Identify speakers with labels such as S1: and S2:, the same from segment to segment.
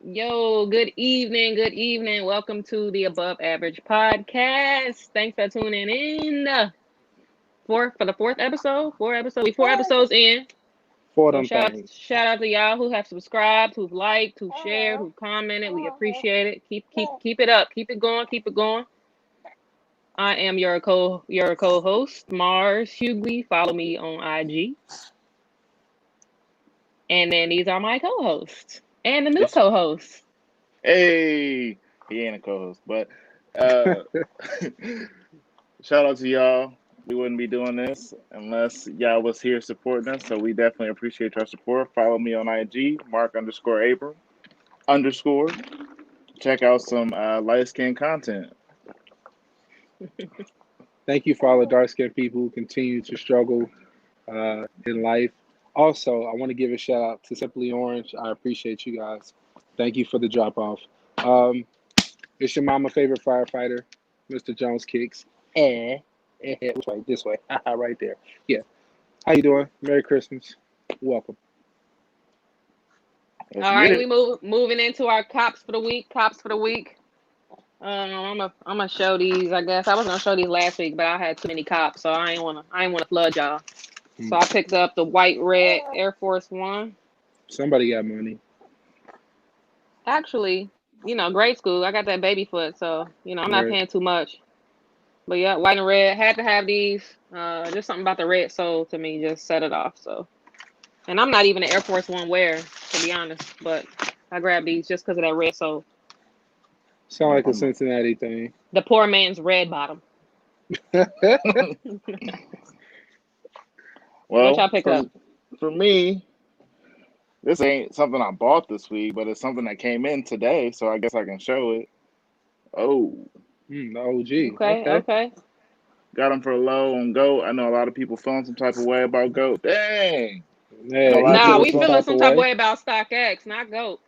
S1: Yo, good evening. Good evening. Welcome to the Above Average Podcast. Thanks for tuning in. For the fourth episode. We 4 episodes in.
S2: For
S1: So
S2: them
S1: shout
S2: things.
S1: shout out to y'all who have subscribed, who've liked, who've shared, who've commented. We appreciate it. Keep it up. Keep it going. Keep it going. I am your co-host, Mars Hughley. Follow me on IG. And then these are my co-hosts. And the new
S3: It's
S1: co-host.
S3: hey, he ain't a co-host, but uh, shout out to y'all. We wouldn't be doing this unless y'all was here supporting us. So we definitely appreciate your support. Follow me on IG, Mark_Abram underscore. Check out some light skin content.
S2: Thank you for all the dark skinned people who continue to struggle in life. Also, I want to give a shout out to Simply Orange. I appreciate you guys. Thank you for the drop off. Um, it's your mama favorite firefighter, Mr. Jones Kicks. Which way? This way. Right there. Yeah. How you doing? Merry Christmas. Welcome.
S1: All
S3: Let's get
S1: right, we
S3: it.
S1: moving into our cops for the week. Cops for the week. I'm gonna show these. I guess I was gonna show these last week, but I had too many cops, so I ain't wanna flood y'all. So
S2: Hmm.
S1: I picked up the white red Air Force One.
S2: Somebody got money.
S1: Actually, grade school. I got that baby foot, so I'm not
S2: Right.
S1: paying too much. But yeah, white and red had to have these. Just something about the red sole to me just set it off. So, and I'm not even an Air Force One wearer to be honest, but I grabbed these just because of that red sole.
S2: Sound
S3: Yep,
S2: like a Cincinnati thing.
S1: The poor man's red bottom. What
S3: well,
S1: y'all pick up?
S3: for me, this ain't something I bought this week, but it's something that came in today, so I guess I can show it. Oh,
S2: The OG.
S1: Okay,
S2: Okay.
S1: okay.
S3: got them for low on GOAT. I know a lot of people feeling some type of way about GOAT. Dang. I
S2: Yeah,
S3: know a lot
S2: he
S3: of
S1: Nah,
S3: people
S2: feeling
S1: we
S2: some
S1: feeling
S2: type of
S1: some type of
S2: way.
S1: way about StockX, not GOAT.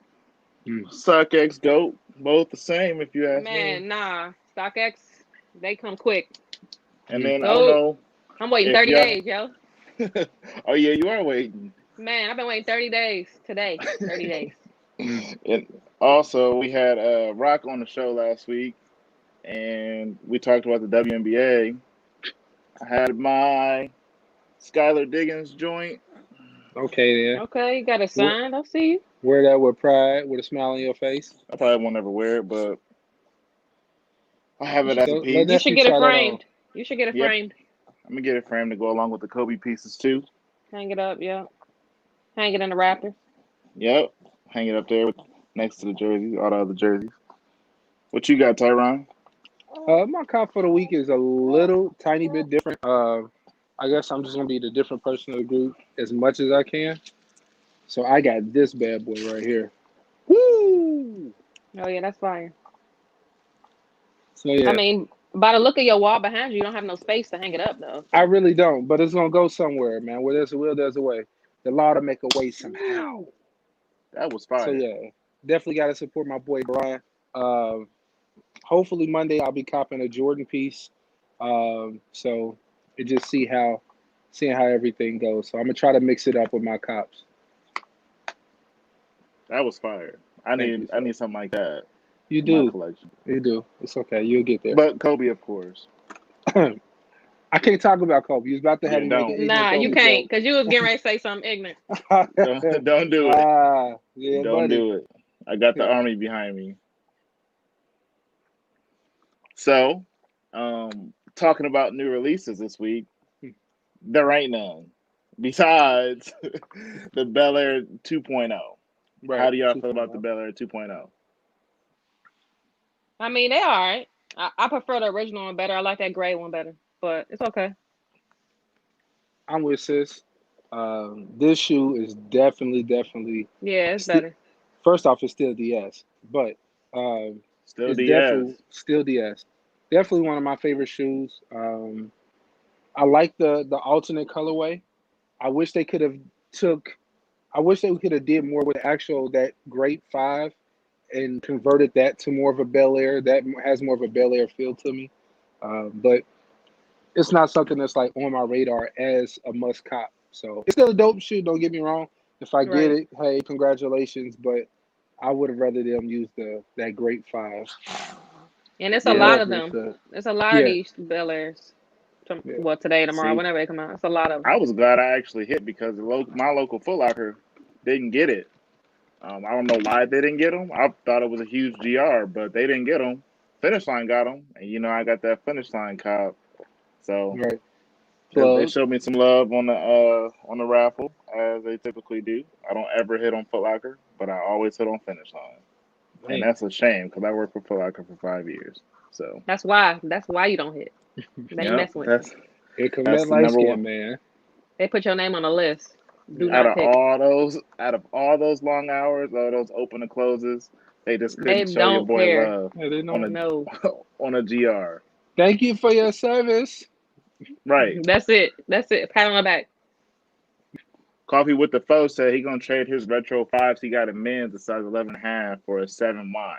S2: Mm.
S3: suck ex GOAT. Both the same if you ask me.
S1: Man, nah. StockX, they come quick.
S3: And
S2: Mm.
S3: then I don't
S1: GOAT,
S3: know
S1: I'm waiting
S3: if
S1: 30
S3: y'all
S1: days, yo.
S3: oh yeah, you are waiting.
S1: Man, I've been waiting 30 days today. 30 days.
S2: Mm.
S3: And also we had Rock on the show last week and we talked about the WNBA. I had my Skylar Diggins joint.
S2: Okay then.
S1: Okay, you got a
S2: Wear,
S1: sign. I'll see you.
S2: wear that with pride, with a smile on your face.
S3: I probably won't ever wear it, but I have
S2: You
S3: it
S2: should
S3: as a
S2: go. Let
S1: You
S3: piece.
S1: should
S2: nephew
S1: get it
S2: try that on.
S1: framed. You should get it
S3: Yep,
S1: framed.
S3: I'm gonna get it framed to go along with the Kobe pieces too.
S1: Hang it up, yeah. Hang it in the rafters.
S3: Yep, hang it up there next to the jerseys, all the other jerseys. What you got, Tyron?
S2: My cop for the week is a little tiny bit different. I guess I'm just gonna be the different person of the group as much as I can. So I got this bad boy right here. Woo!
S1: Oh yeah, that's fire.
S2: So
S1: I
S2: yeah,
S1: mean, by the look of your wall behind you, you don't have no space to hang it up though.
S2: I
S1: So
S2: really don't, but it's gonna go somewhere, man. Where there's a will, there's a way. The law to make a way somehow.
S3: That was
S2: So
S3: fire.
S2: yeah, definitely got to support my boy Brian. Um, Hopefully Monday I'll be copping a Jordan piece. So it just seeing how everything goes. So I'm gonna try to mix it up with my cops.
S3: That was fire. I
S2: Thank you,
S3: need I
S2: sir.
S3: need something like that
S2: You
S3: in my
S2: do,
S3: collection.
S2: you do. It's okay. You'll get there.
S3: But Kobe, of course.
S2: I can't talk about Kobe. He's about to have
S3: Yeah,
S2: me make an
S3: don't
S2: ignorant
S1: nah, you
S2: Kobe
S1: can't,
S2: joke.
S1: cause you was getting ready to say something ignorant.
S3: don't do it.
S2: Yeah,
S3: Don't
S2: buddy.
S3: do it. I got the army behind me. So, talking about new releases this week, there ain't none besides the Bel Air 2.0. How
S2: Right.
S3: do y'all feel about the
S2: 2.0.
S3: Bel Air 2.0?
S1: I mean, they all right. I prefer the original one better. I like that gray one better, but it's okay.
S2: I'm with sis. This shoe is definitely.
S1: Yeah, it's
S2: St-
S1: better.
S2: First off, it's still DS, but um,
S3: Still
S2: it's
S3: DS.
S2: definitely still DS. Definitely one of my favorite shoes. I like the alternate colorway. I wish they could have took. I wish they could have did more with the actual that Great Five and converted that to more of a Bel Air. That has more of a Bel Air feel to me. But it's not something that's like on my radar as a must cop. So it's still a dope shoe. Don't get me wrong. If I get
S1: Right.
S2: it, hey, congratulations. But I would have rather them use that Great 5.
S1: And it's a
S3: Yeah.
S1: lot
S2: Love
S1: of
S2: me
S1: them.
S2: some.
S1: It's a lot of
S2: Yeah,
S1: these Bel Airs.
S2: yeah.
S1: Well, today, tomorrow,
S3: See,
S1: whenever they come out, it's a lot of them.
S3: I was glad I actually hit because my local Foot Locker didn't get it. I don't know why they didn't get them. I thought it was a huge GR, but they didn't get them. Finish Line got them, and I got that Finish Line cop. So
S2: Right.
S3: they
S2: Plug.
S3: showed me some love on the raffle as they typically do. I don't ever hit on Foot Locker, but I always hit on Finish Line, and
S2: Man,
S3: that's a shame because I worked for Foot Locker for 5 years. So
S1: That's why. That's why you don't hit. They
S3: yeah,
S1: messing with you.
S2: here come
S3: that's
S2: that
S3: the
S2: light
S3: number one.
S2: skin man.
S1: They put your name on a list. Do
S2: Yeah.
S1: not pick.
S3: Out of all those long hours, all those open and closes, they just
S1: They
S3: couldn't show your
S1: don't
S3: boy
S1: care.
S3: love
S2: Yeah, they
S3: on
S2: know.
S1: No.
S3: a on a GR.
S2: Thank you for your service.
S3: Right.
S1: That's it. That's it. Pat on the back.
S3: Coffee with the Foe said he gonna trade his retro fives he got in men's a size 11.5 for a 7Y.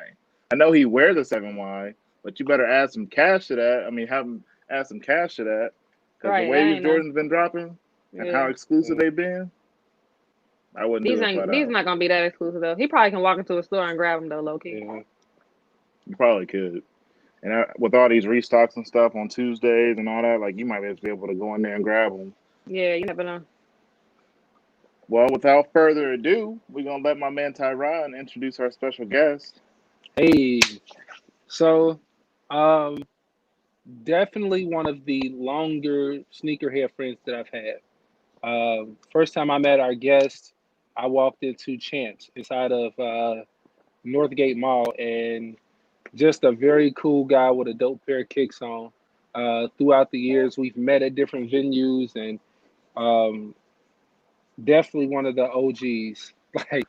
S3: I know he wears a 7Y, but you better add some cash to that. I mean, have him add some cash to that because the
S1: Right.
S3: way
S1: I
S3: these
S1: ain't know.
S3: Jordans been dropping and how
S1: Yeah.
S3: exclusive they've been, I wouldn't do it flat
S1: These
S3: out.
S1: not gonna be that exclusive though. He probably can walk into a store and grab them though, low key.
S2: Yeah.
S3: You probably could. And with all these restocks and stuff on Tuesdays and all that, like you might just be able to go in there and grab them.
S1: Yeah, you never know.
S3: Well, without further ado, we're gonna let my man Tyron introduce our special guest.
S2: Hey. So, um, definitely one of the longer sneakerhead friends that I've had. First time I met our guest, I walked into Champs inside of Northgate Mall, and just a very cool guy with a dope pair of kicks on. Throughout the years, we've met at different venues, and um, definitely one of the OGs. Like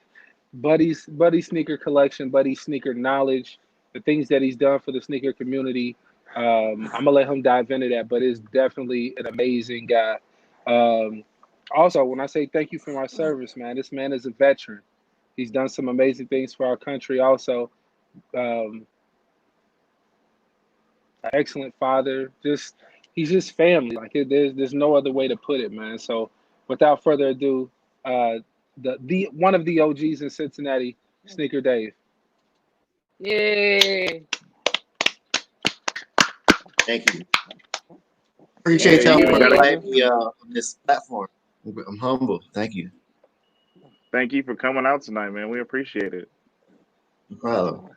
S2: Buddy sneaker collection, Buddy sneaker knowledge, the things that he's done for the sneaker community. I'm gonna let him dive into that, but it's definitely an amazing guy. Um, Also, when I say thank you for my service, man, this man is a veteran. He's done some amazing things for our country. Also, um, an excellent father. Just he's just family. Like there's no other way to put it, man. So, without further ado, uh, the one of the OGs in Cincinnati, Sneaker Dave.
S1: Yay.
S4: Thank you.
S3: There
S4: Appreciate
S3: you
S4: y'all
S3: go.
S4: for
S3: Got to
S4: inviting me on this platform. I'm humble. Thank you.
S3: thank you for coming out tonight, man. We appreciate it.
S4: No problem.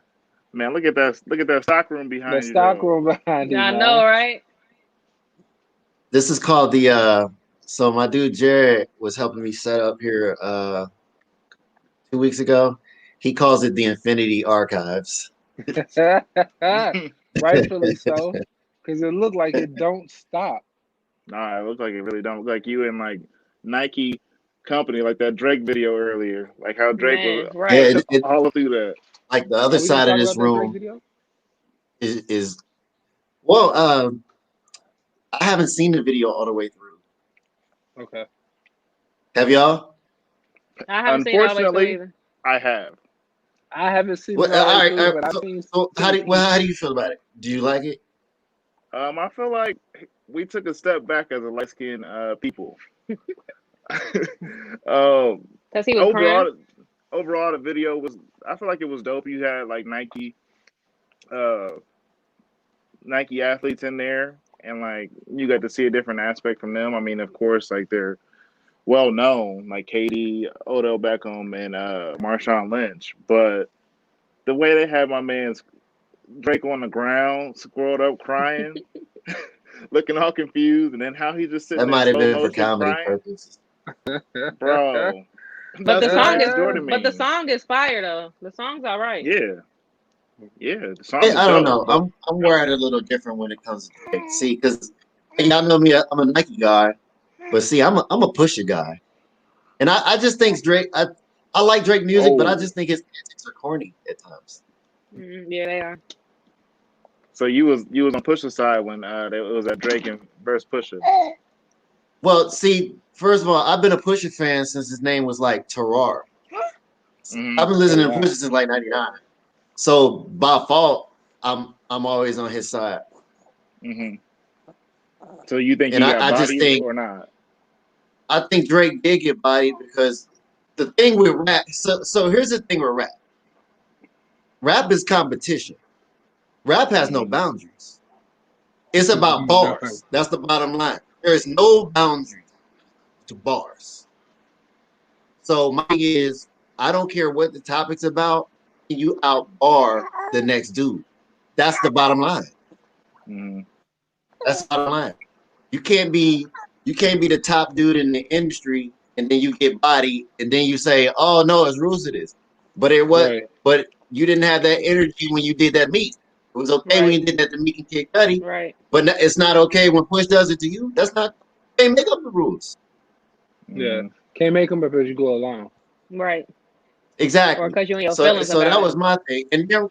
S3: Man, look at that! Look at that stock room
S2: The
S3: behind you,
S2: stock
S3: though.
S2: room behind him,
S1: I know,
S2: man.
S1: right?
S4: This is called the so my dude Jared was helping me set up here 2 weeks ago. He calls it the Infinity Archives.
S2: Rightfully so, because it looked like it don't stop.
S3: Nah, it looks like it really don't look like you in like Nike company, like that Drake video earlier, like how Drake was
S1: Man, right.
S4: Yeah,
S3: all through that.
S4: like the other
S2: Are we gonna
S4: side of
S2: talk
S4: this
S2: about that Drake
S4: room
S2: video?
S4: is well, I haven't seen the video all the way through.
S2: Okay.
S4: Have y'all?
S1: I haven't seen it all the way through
S3: Unfortunately,
S1: either.
S3: I have.
S2: I haven't seen
S4: Well,
S2: it all the way
S4: all right.
S2: through, but I've
S4: So,
S2: seen
S4: so
S2: seen a piece.
S4: how do you feel about it? Do you like it?
S3: I feel like we took a step back as a light skinned people. um,
S1: Cause he was crying.
S3: overall, overall, the video was. I feel like it was dope. You had like uh, Nike athletes in there, and like you got to see a different aspect from them. I mean, of course, like they're well known, like Katie, Odell Beckham, and Marshawn Lynch. But the way they had my man's Drake on the ground, scrolled up, crying, looking all confused, and then how he just sitting
S4: That
S3: there in
S4: might have
S3: slow
S4: been for
S3: motion
S4: comedy
S3: crying,
S4: purposes.
S3: bro.
S1: But
S3: That's
S1: the
S3: what
S1: song
S3: Michael
S1: is
S3: Jordan
S1: but the
S3: mean.
S1: song is fire though. The song's all right.
S3: Yeah, yeah. The song is
S4: I don't
S3: dope,
S4: know.
S3: but
S4: I'm wired a little different when it comes to Drake. See, because y'all know me, I'm a Nike guy, but see, I'm a Pusha guy, and I just think Drake. I like Drake music, but I
S3: oh,
S4: just think his antics are corny at times.
S1: Yeah, they are.
S3: so you was on Pusha's side when it was at Drake and verse Pusha.
S4: Well, see, first of all, I've been a Pusha fan since his name was like Terrar.
S3: Hmm.
S4: I've been
S2: Oh
S4: listening to
S2: wow.
S4: Pusha since like '99. So by fault, I'm always on his side,
S3: Hmm. So you think
S4: and
S3: he got
S4: I just
S3: bodied
S4: think
S3: or not?
S4: Drake did get bodied because the thing with rap. So here's the thing with rap. Rap is competition. Rap has no boundaries. It's about bars. That's the bottom line. There is no boundary to bars. So my thing is, I don't care what the topic's about. You outbar the next dude. That's the bottom line.
S3: Mm-hmm.
S4: That's the bottom line. You can't be the top dude in the industry and then you get bodied and then you say, "Oh no, it's rules to this." But it was,
S2: Right.
S4: but you didn't have that energy when you did that meet. It was okay when you did that to Meek and Kid Cudi,
S1: Right.
S4: but it's not okay when Push does it to you. That's not. They make up the rules.
S2: Yeah. Can't make them because you go along.
S1: Right. Or
S4: Exactly.
S1: because you're in your
S4: So
S1: feelings
S4: that
S1: about
S4: was
S1: it.
S4: my thing. And then,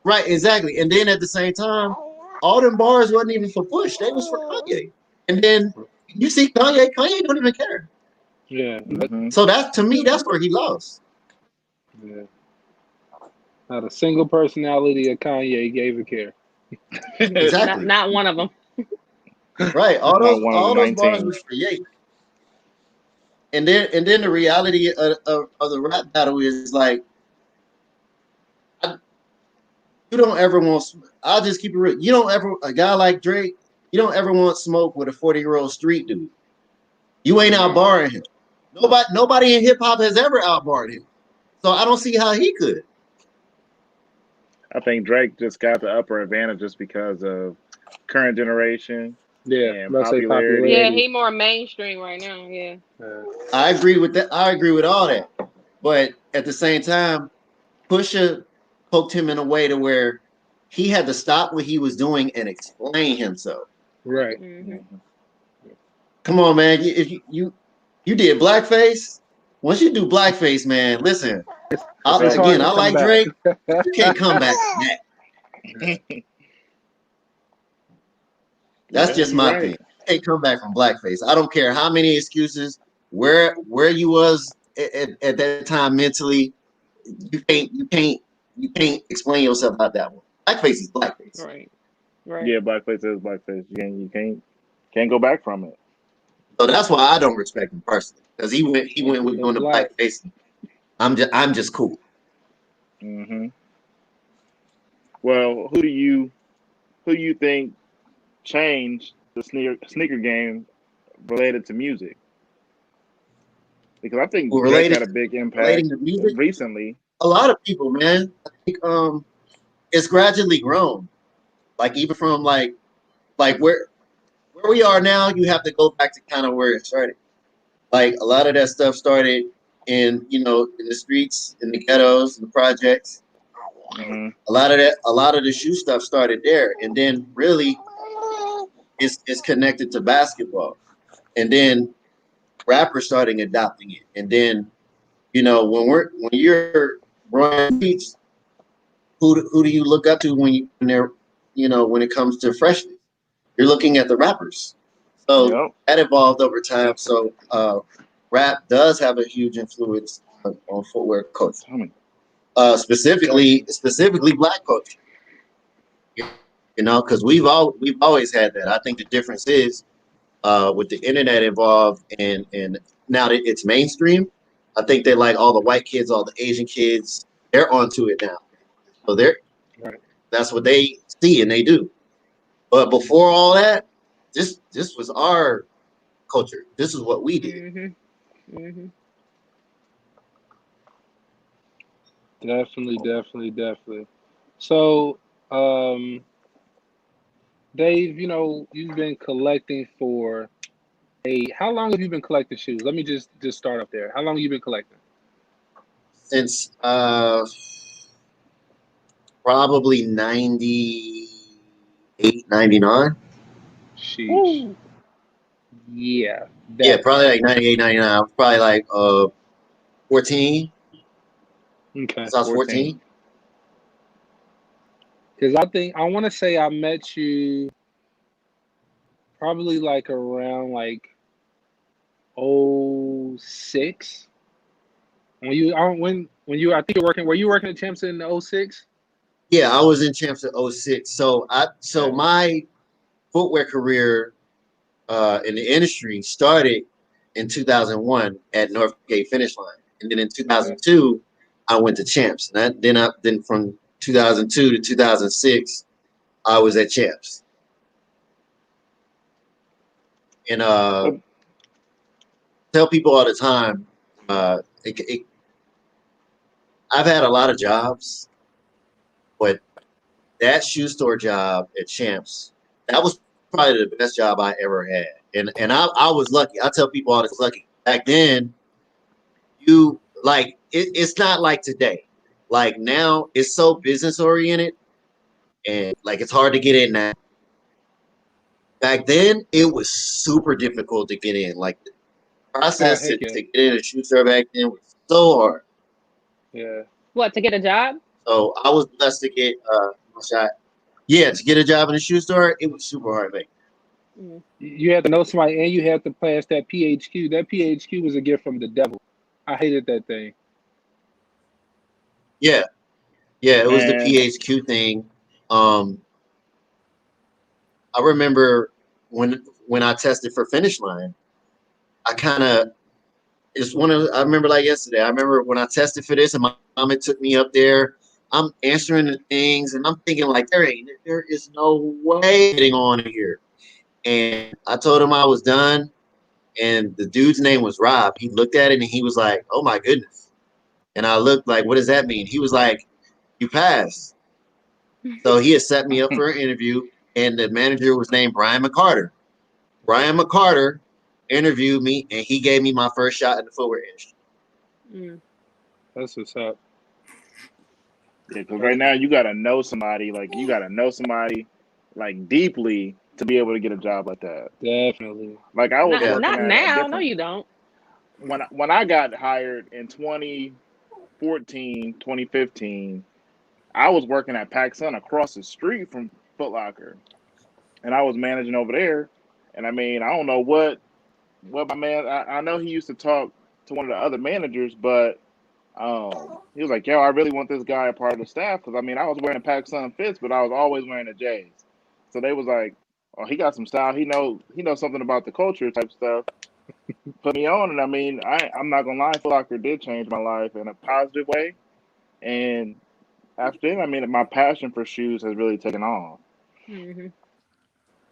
S4: right, exactly. And then at the same time, all them bars wasn't even for Push. They was for Kanye. And then you see Kanye don't even care.
S2: Yeah.
S3: Mm-hmm.
S4: So that to me, that's where he lost.
S2: Yeah. Not a single personality of Kanye gave a care.
S4: Exactly.
S1: Not one of them.
S4: Right. All
S3: Not one of the
S4: those bars
S3: 19.
S4: was for Ye. And then the reality of the rap battle is like you don't ever want. I'll just keep it real. You don't ever a guy like Drake. You don't ever want smoke with a 40-year-old street dude. You ain't outbarring him. Nobody in hip hop has ever outbarred him. So I don't see how he could.
S3: I think Drake just got the upper advantage just because of current generation
S2: Yeah.
S3: and
S2: Let's say
S3: popularity.
S1: Yeah,
S2: popularity.
S1: he more mainstream right now. Yeah.
S4: I agree with that. I agree with all that. But at the same time, Pusha poked him in a way to where he had to stop what he was doing and explain himself.
S2: Right.
S1: Mm-hmm.
S4: Come on, man. If you did blackface, once you do blackface, man, listen.
S2: It's hard
S4: Again,
S2: to
S4: I
S2: come
S4: like
S2: back.
S4: Drake. You can't come back from that. That's
S3: Yeah,
S4: just
S3: you're
S4: my
S3: right.
S4: thing. You can't come back from blackface. I don't care how many excuses, where you was at that time mentally. You can't explain yourself about that one. Blackface is blackface.
S1: Right. Right.
S3: Yeah, blackface is blackface. You can't go back from it.
S4: So that's why I don't respect him personally because he went with
S2: The
S4: doing the
S2: black.
S4: blackface. I'm just cool.
S3: Mm-hmm. Well, who do you think changed the sneaker game related to music? Because I think
S4: Well,
S3: Drake had a big impact
S4: relating to music,
S3: recently.
S4: a lot of people, man. I think it's gradually grown. Like even from like where we are now, you have to go back to kind of where it started. Like a lot of that stuff started in the streets, in the ghettos, in the projects.
S3: Mm-hmm.
S4: A lot of the shoe stuff started there, and then really it's connected to basketball, and then rappers starting adopting it, and then when you're running beats, who do you look up to when it comes to freshness? You're looking at the rappers. So
S3: Yep.
S4: that evolved over time. So rap does have a huge influence on footwear culture,
S3: Tell me.
S4: specifically black culture. Because we've always had that. I think the difference is with the internet involved and now that it's mainstream, I think they like all the white kids, all the Asian kids, they're onto it now. So
S2: Right.
S4: that's what they see and they do. But before all that, this was our culture. This is what we did.
S1: Mm-hmm. Mm-hmm.
S2: Definitely. So, Dave, you've been collecting for how long have you been collecting shoes? Let me just start up there. How long have you been collecting?
S4: Since probably 98, 99.
S2: Sheesh. Yeah,
S4: Yeah,
S2: that
S4: probably
S2: long.
S4: like 98, 99. I was probably like 14.
S2: Okay.
S4: Since I was
S3: 14.
S4: 14.
S2: Because I want to say I met you probably like around like '06. When you I think you're working. Were you working at Champs in '06?
S4: Yeah, I was in Champs in '06. So
S2: Okay.
S4: my footwear career in the industry started in 2001 at Northgate Finish Line, and then in
S2: Okay.
S4: 2002 I went to Champs, and then from 2002 to 2006, I was at Champs. And tell people all the time, I've had a lot of jobs, but that shoe store job at Champs, that was probably the best job I ever had. And I was lucky. I tell people all this lucky. Back then, it's not like today. Like now, it's so business oriented, and like it's hard to get in now. Back then, it was super difficult to get in. Like the process to get in a shoe store back then was so hard.
S2: Yeah.
S1: What, to get a job?
S4: So I was blessed to get a shot. Yeah, to get a job in a shoe store, it was super hard, man.
S2: You had to know somebody, and you had to pass that PHQ. That PHQ was a gift from the devil. I hated that thing.
S4: Yeah, it was the PHQ thing. I remember when I tested for Finish Line, I remember like yesterday. I remember when I tested for this, and my mom took me up there. I'm answering the things, and I'm thinking like, there is no way getting on here. And I told him I was done, and the dude's name was Rob. He looked at it and he was like, "Oh my goodness!" And I looked like, "What does that mean?" He was like, "You passed." So he had set me up for an interview, and the manager was named Brian McCarter. Brian McCarter interviewed me, and he gave me my first shot in the footwear industry.
S2: That's what's up.
S3: Yeah, because right now you gotta know somebody. Like you gotta know somebody, like deeply to be able to get a job like that.
S2: Definitely.
S3: Like I was
S1: Not,
S3: working
S1: not
S3: at
S1: now. No, you don't.
S3: When I got hired in 2014, 2015, I was working at PacSun across the street from Foot Locker, and I was managing over there. And I mean, I don't know what my man. I know he used to talk to one of the other managers, but he was like, "Yo, I really want this guy a part of the staff because I mean, I was wearing PacSun fits, but I was always wearing the J's." So they was like, "Oh, he got some style. He knows something about the culture type stuff." Put me on, and I mean, I'm not gonna lie, Foot Locker did change my life in a positive way. And after that, I mean, my passion for shoes has really taken off.
S1: Mm-hmm.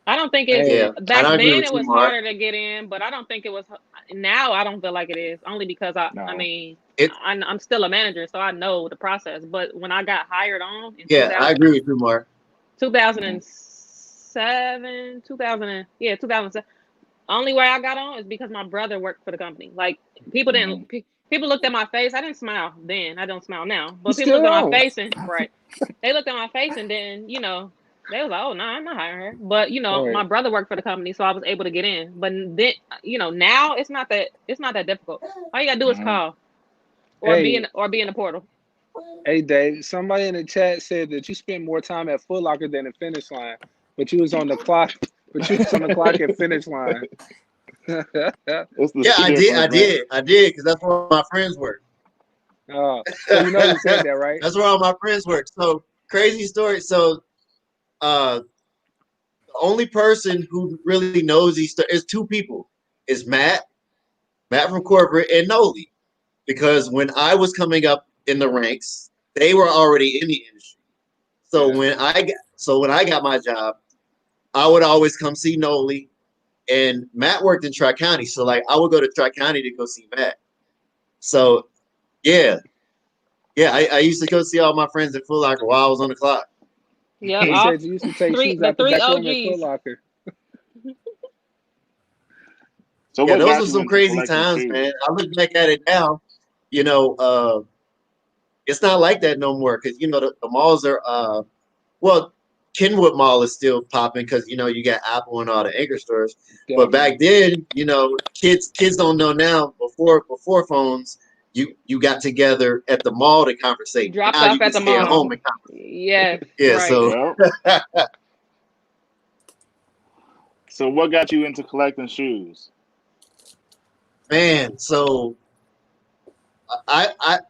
S1: I don't think it's back
S4: I agree
S1: then.
S4: with
S1: It
S4: you,
S1: was
S4: Mark.
S1: harder to get in, but I don't think it was now. I don't feel like it is only because I mean, I'm still a manager, so I know the process. But when I got hired on in
S4: I agree with you, Mark.
S1: 2007, 2007. Only way I got on is because my brother worked for the company. Like people didn't. People looked at my face. I didn't smile then. I don't smile now. But people looked at my face and they looked at my face and then they was like, "Oh no, I'm not hiring her." But my brother worked for the company, so I was able to get in. But then now it's not that difficult. All you gotta do is call or be in the portal.
S2: Hey Dave, somebody in the chat said that you spent more time at Foot Locker than at Finish Line, but you was on the clock. But you was on the clock at Finish Line.
S4: I did, because that's where my friends work.
S2: So you said that, right?
S4: That's where all my friends work. So crazy story. So the only person who really knows these is two people. It's Matt from corporate, and Noli. Because when I was coming up in the ranks, they were already in the industry. So when I got my job, I would always come see Noli. And Matt worked in Tri-County, so like I would go to Tri-County to go see Matt. So I used to go see all my friends at Foot Locker while I was on the clock.
S1: Yeah,
S2: he said you used to take shoes out the back room at Foot Locker.
S3: So
S4: those were some crazy times, man. I look back at it now, it's not like that no more because the malls are Kenwood Mall is still popping because you got Apple and all the anchor stores. Definitely. But back then, kids don't know now. Before phones, you got together at the mall to conversate.
S1: Dropped
S4: now
S1: off
S4: you can
S1: at the
S4: stay
S1: mall.
S4: At home and conversate.
S1: Yes.
S4: Yeah.
S1: Right.
S4: So.
S3: So what got you into collecting shoes?
S4: Man, so I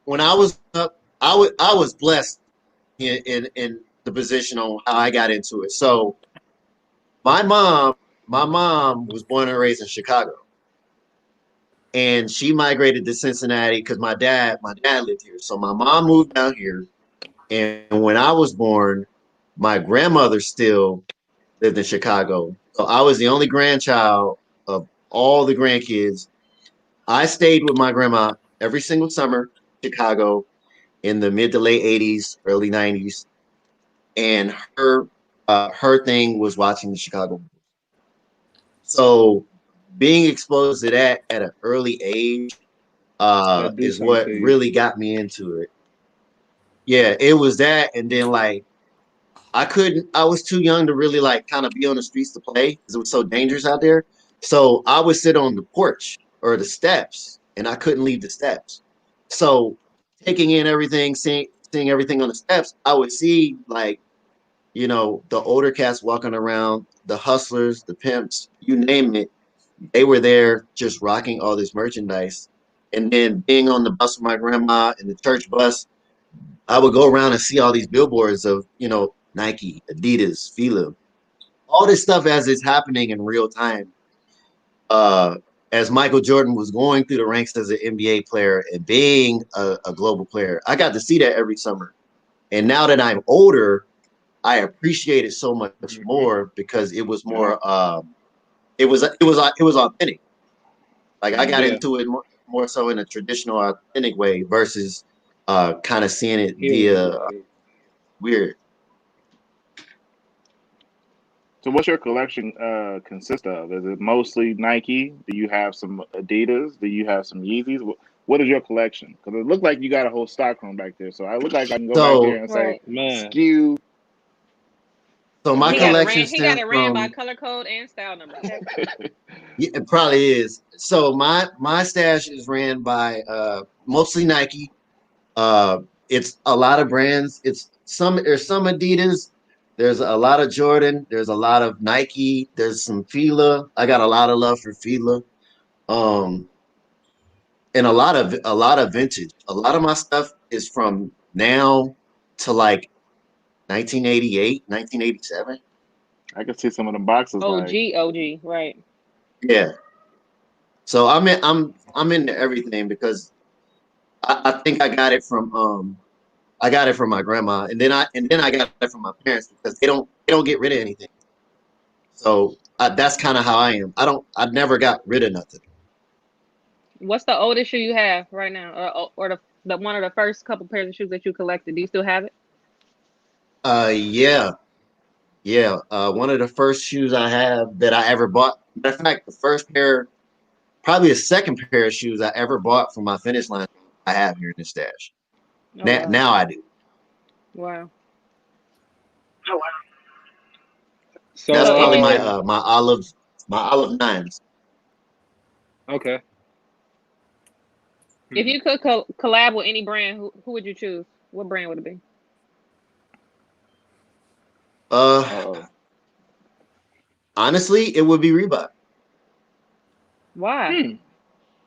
S4: when I was up, I was blessed in the position on how I got into it. So my mom was born and raised in Chicago, and she migrated to Cincinnati because my dad lived here. So my mom moved down here, And when I was born, my grandmother still lived in Chicago. So I was the only grandchild of all the grandkids. I stayed with my grandma every single summer in Chicago in the mid to late 80s, early 90s. And her thing was watching the Chicago. So being exposed to that at an early age
S2: That do
S4: is
S2: something
S4: what
S2: to you.
S4: really got me into it. Yeah, it was that. And then like I was too young to really like kind of be on the streets to play because it was so dangerous out there. So I would sit on the porch or the steps and I couldn't leave the steps. So taking in everything, seeing everything on the steps, I would see like, the older cats walking around, the hustlers, the pimps, you name it. They were there just rocking all this merchandise. And then being on the bus with my grandma in the church bus, I would go around and see all these billboards of, Nike, Adidas, Fila, all this stuff as it's happening in real time. Uh, as Michael Jordan was going through the ranks as an NBA player and being a global player, I got to see that every summer. And now that I'm older, I appreciate it so much more because it was more, it was authentic. Like I got into it more so in a traditional, authentic way versus kind of seeing it via weird.
S3: So what's your collection consist of? Is it mostly Nike? Do you have some Adidas? Do you have some Yeezys? What is your collection? Because it looked like you got a whole stock room back there. So I look like I can go back there
S4: So,
S3: and say,
S1: Right.
S2: Man,
S3: skew.
S4: so my
S1: He got it
S4: collection
S1: ran. He got
S4: stems
S1: it ran by
S4: from.
S1: color code and style number. Check.
S4: Yeah, it probably is. So my stash is ran by mostly Nike. Uh, it's a lot of brands. There's some Adidas. There's a lot of Jordan. There's a lot of Nike. There's some Fila. I got a lot of love for Fila. Um, and a lot of vintage. A lot of my stuff is from now to like 1988, 1987.
S3: I can see some of the boxes like
S1: OG, right.
S4: Yeah. So I'm into everything because I think I got it from my grandma, and then I got it from my parents because they don't get rid of anything. So that's kind of how I am. I never got rid of nothing.
S1: What's the oldest shoe you have right now, or the one of the first couple pairs of shoes that you collected? Do you still have it?
S4: Yeah, yeah. One of the first shoes I have that I ever bought. Matter of fact, the first pair, probably the second pair of shoes I ever bought from my Finish Line, I have here in the stash.
S1: Oh wow,
S4: Now I do.
S1: wow.
S4: That's
S1: So if
S4: probably
S1: you
S4: my
S1: could,
S2: so
S4: my olive nines.
S2: okay.
S1: if you could collab with any brand, who would you choose? What brand would it be?
S4: Uh,
S3: oh.
S4: Honestly, it would be Reebok.
S1: Why?
S3: Hmm.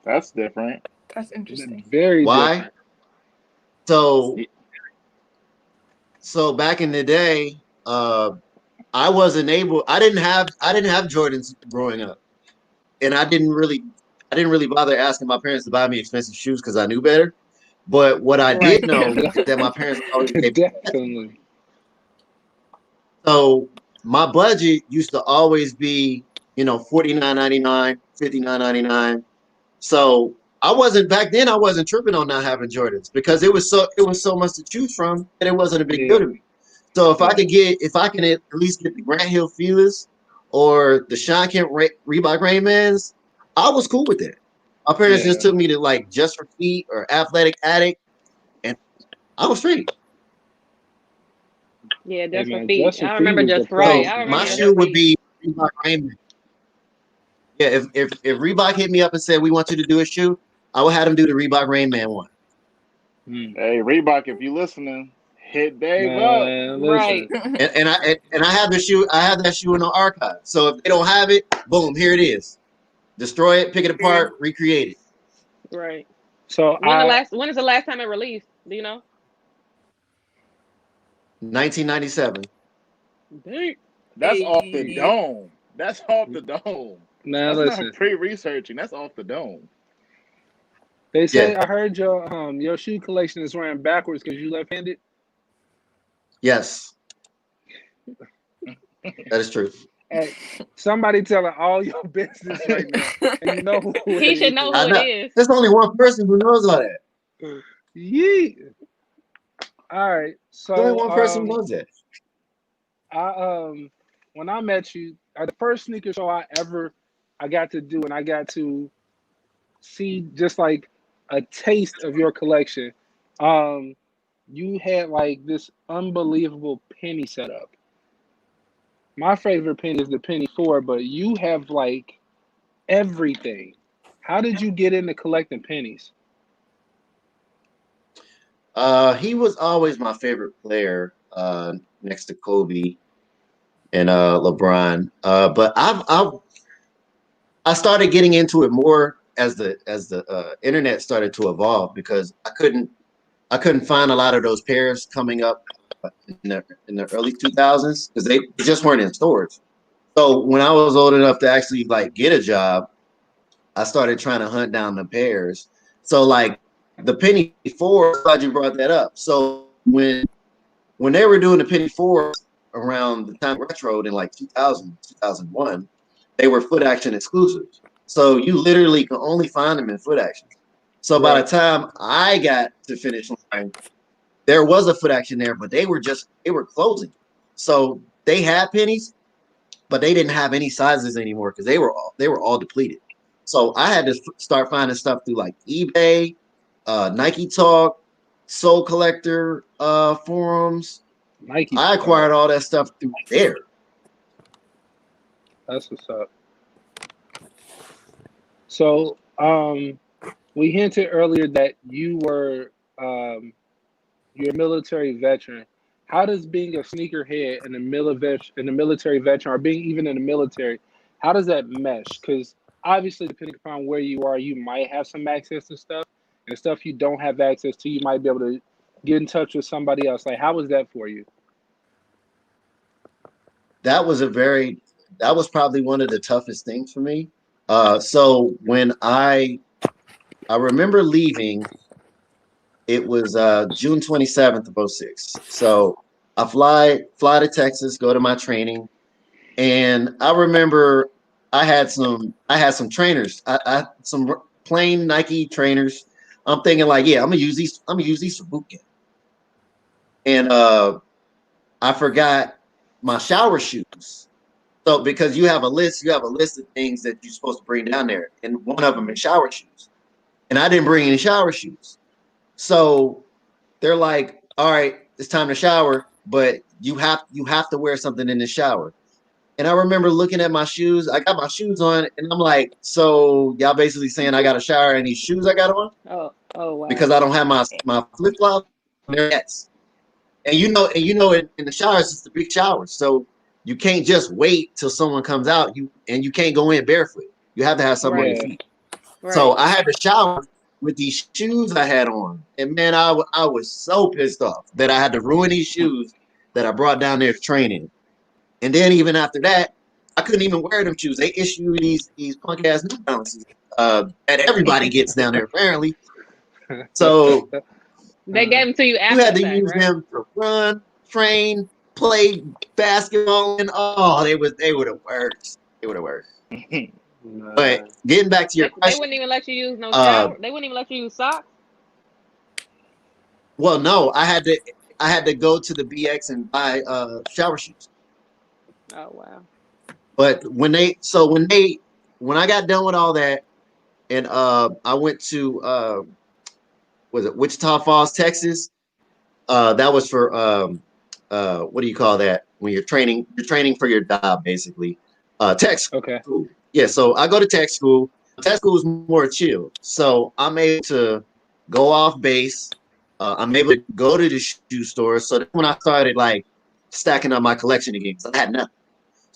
S3: That's different.
S5: That's interesting.
S2: Very
S4: Why?
S2: different.
S4: So
S3: Y-
S4: so back in the day, I didn't have Jordans growing up, and I didn't really bother asking my parents to buy me expensive shoes because I knew better. But what I did
S1: Right.
S4: know is that my parents always gave.
S2: Definitely.
S4: So my budget used to always be, $49.99, $59.99. So I wasn't back then. I wasn't tripping on not having Jordans because it was so much to choose from that it wasn't a big deal
S2: Yeah.
S4: to me. So if I
S2: Yeah.
S4: could at least get the Grant Hill Feelers or the Sean Kemp Reebok Raymans, I was cool with that. My parents just
S2: Yeah.
S4: took me to like Just for Feet or Athletic Addict, and I was straight.
S1: Yeah,
S2: Hey
S1: just for
S2: man,
S1: feet.
S2: Justin
S1: I
S2: Fee
S1: remember
S2: was the
S1: just right.
S2: place,
S4: So
S1: I
S4: my
S1: remember
S2: man.
S1: just for
S4: shoe would
S1: feet.
S4: be Reebok Raymond. Yeah, if Reebok hit me up and said we want you to do a shoe, I would have them do the Reebok Rain Man one.
S2: Mm.
S3: Hey, Reebok, if you listening, hit Dave up.
S2: Man, listen.
S1: Right,
S4: And I have that shoe in the archive. So if they don't have it, boom, here it is. Destroy it, pick it apart, recreate it.
S1: right.
S2: So
S1: When is the last time it released? Do you know?
S4: 1997.
S1: Dang.
S3: That's off the
S5: Hey.
S3: dome. That's off the dome.
S2: man,
S3: That's not
S2: listen.
S3: pre-researching. That's off the dome.
S2: They
S4: Yeah.
S2: say I heard your shoe collection is ran backwards because you left-handed.
S4: Yes, that is true.
S2: Hey, somebody telling all your business right now, and you know who it
S1: He should know
S2: is.
S1: who
S4: I
S1: it
S4: know.
S1: is.
S4: There's only one person who knows all that.
S2: Yeet. All right.
S4: There's only
S2: So
S4: one person who knows that.
S2: I when I met you, the first sneaker show I got to do, and I got to see just like a taste of your collection. Um, you had like this unbelievable penny setup. My favorite penny is the penny four, but you have like everything. How did you get into collecting pennies?
S4: He was always my favorite player, next to Kobe and LeBron. But I started getting into it more as the internet started to evolve because I couldn't find a lot of those pairs coming up in the early 2000s because they just weren't in stores. So when I was old enough to actually like get a job, I started trying to hunt down the pairs. So like the penny four, glad you brought that up. So when they were doing the penny fours around the time retro in like 2000, 2001, they were foot action exclusives. So you literally can only find them in foot action. So by
S2: Right.
S4: the time I got to finish line, there was a foot action there, but they were closing. So they had pennies, but they didn't have any sizes anymore because they were all depleted. So I had to start finding stuff through like eBay, Nike Talk, Soul Collector forums.
S2: Nike
S4: I
S2: Talk.
S4: acquired all that stuff through there.
S2: That's what's up. So, we hinted earlier that you're a military veteran. How does being a sneakerhead and a military veteran, or being even in the military, how does that mesh? Because obviously, depending upon where you are, you might have some access to stuff, and the stuff you don't have access to, you might be able to get in touch with somebody else. Like, how was that for you?
S4: That was a very that was probably one of the toughest things for me. So when I remember leaving, it was June 27th of '06. So I fly to Texas, go to my training, and I remember I had some trainers, I some plain Nike trainers. I'm thinking like, yeah, I'm gonna use these for boot camp. And I forgot my shower shoes. So because you have a list of things that you're supposed to bring down there, and one of them is shower shoes. And I didn't bring any shower shoes. So they're like, all right, it's time to shower, but you have to wear something in the shower. And I remember looking at my shoes. I got my shoes on, and I'm like, so y'all basically saying I got to shower in these shoes I got on
S1: Oh
S4: because
S1: wow.
S4: I don't have my flip flops. Yes, and in the showers it's the big showers, so you can't just wait till someone comes out. You can't go in barefoot. You have to have something on your
S1: Right.
S2: Yeah,
S4: feet. So
S1: Right.
S4: I had to shower with these shoes I had on, and man, I was so pissed off that I had to ruin these shoes that I brought down there to training. And then even after that, I couldn't even wear them shoes. They issue these punk ass New Balances that everybody gets down there apparently. So
S1: They gave them to you
S4: you
S1: after
S4: had
S1: the
S4: to
S1: fact,
S4: use
S1: right?
S4: them to run, train, play basketball, and oh, they were the worst. They were the worst. But
S2: man.
S4: getting back to your
S1: They wouldn't
S4: question,
S1: even let you use no
S4: uh,
S1: shower. They wouldn't even let you use socks.
S4: well, no, I had to go to the BX and buy shower shoes.
S1: Oh wow.
S4: But when I got done with all that, and I went to was it Wichita Falls, Texas? That was for what do you call that when you're training for your job basically. Tech
S2: Okay.
S4: school. Yeah, so I go to tech school. Tech school is more chill, so I'm able to go off base. I'm able to go to the shoe store. So that's when I started like stacking up my collection again because I had nothing.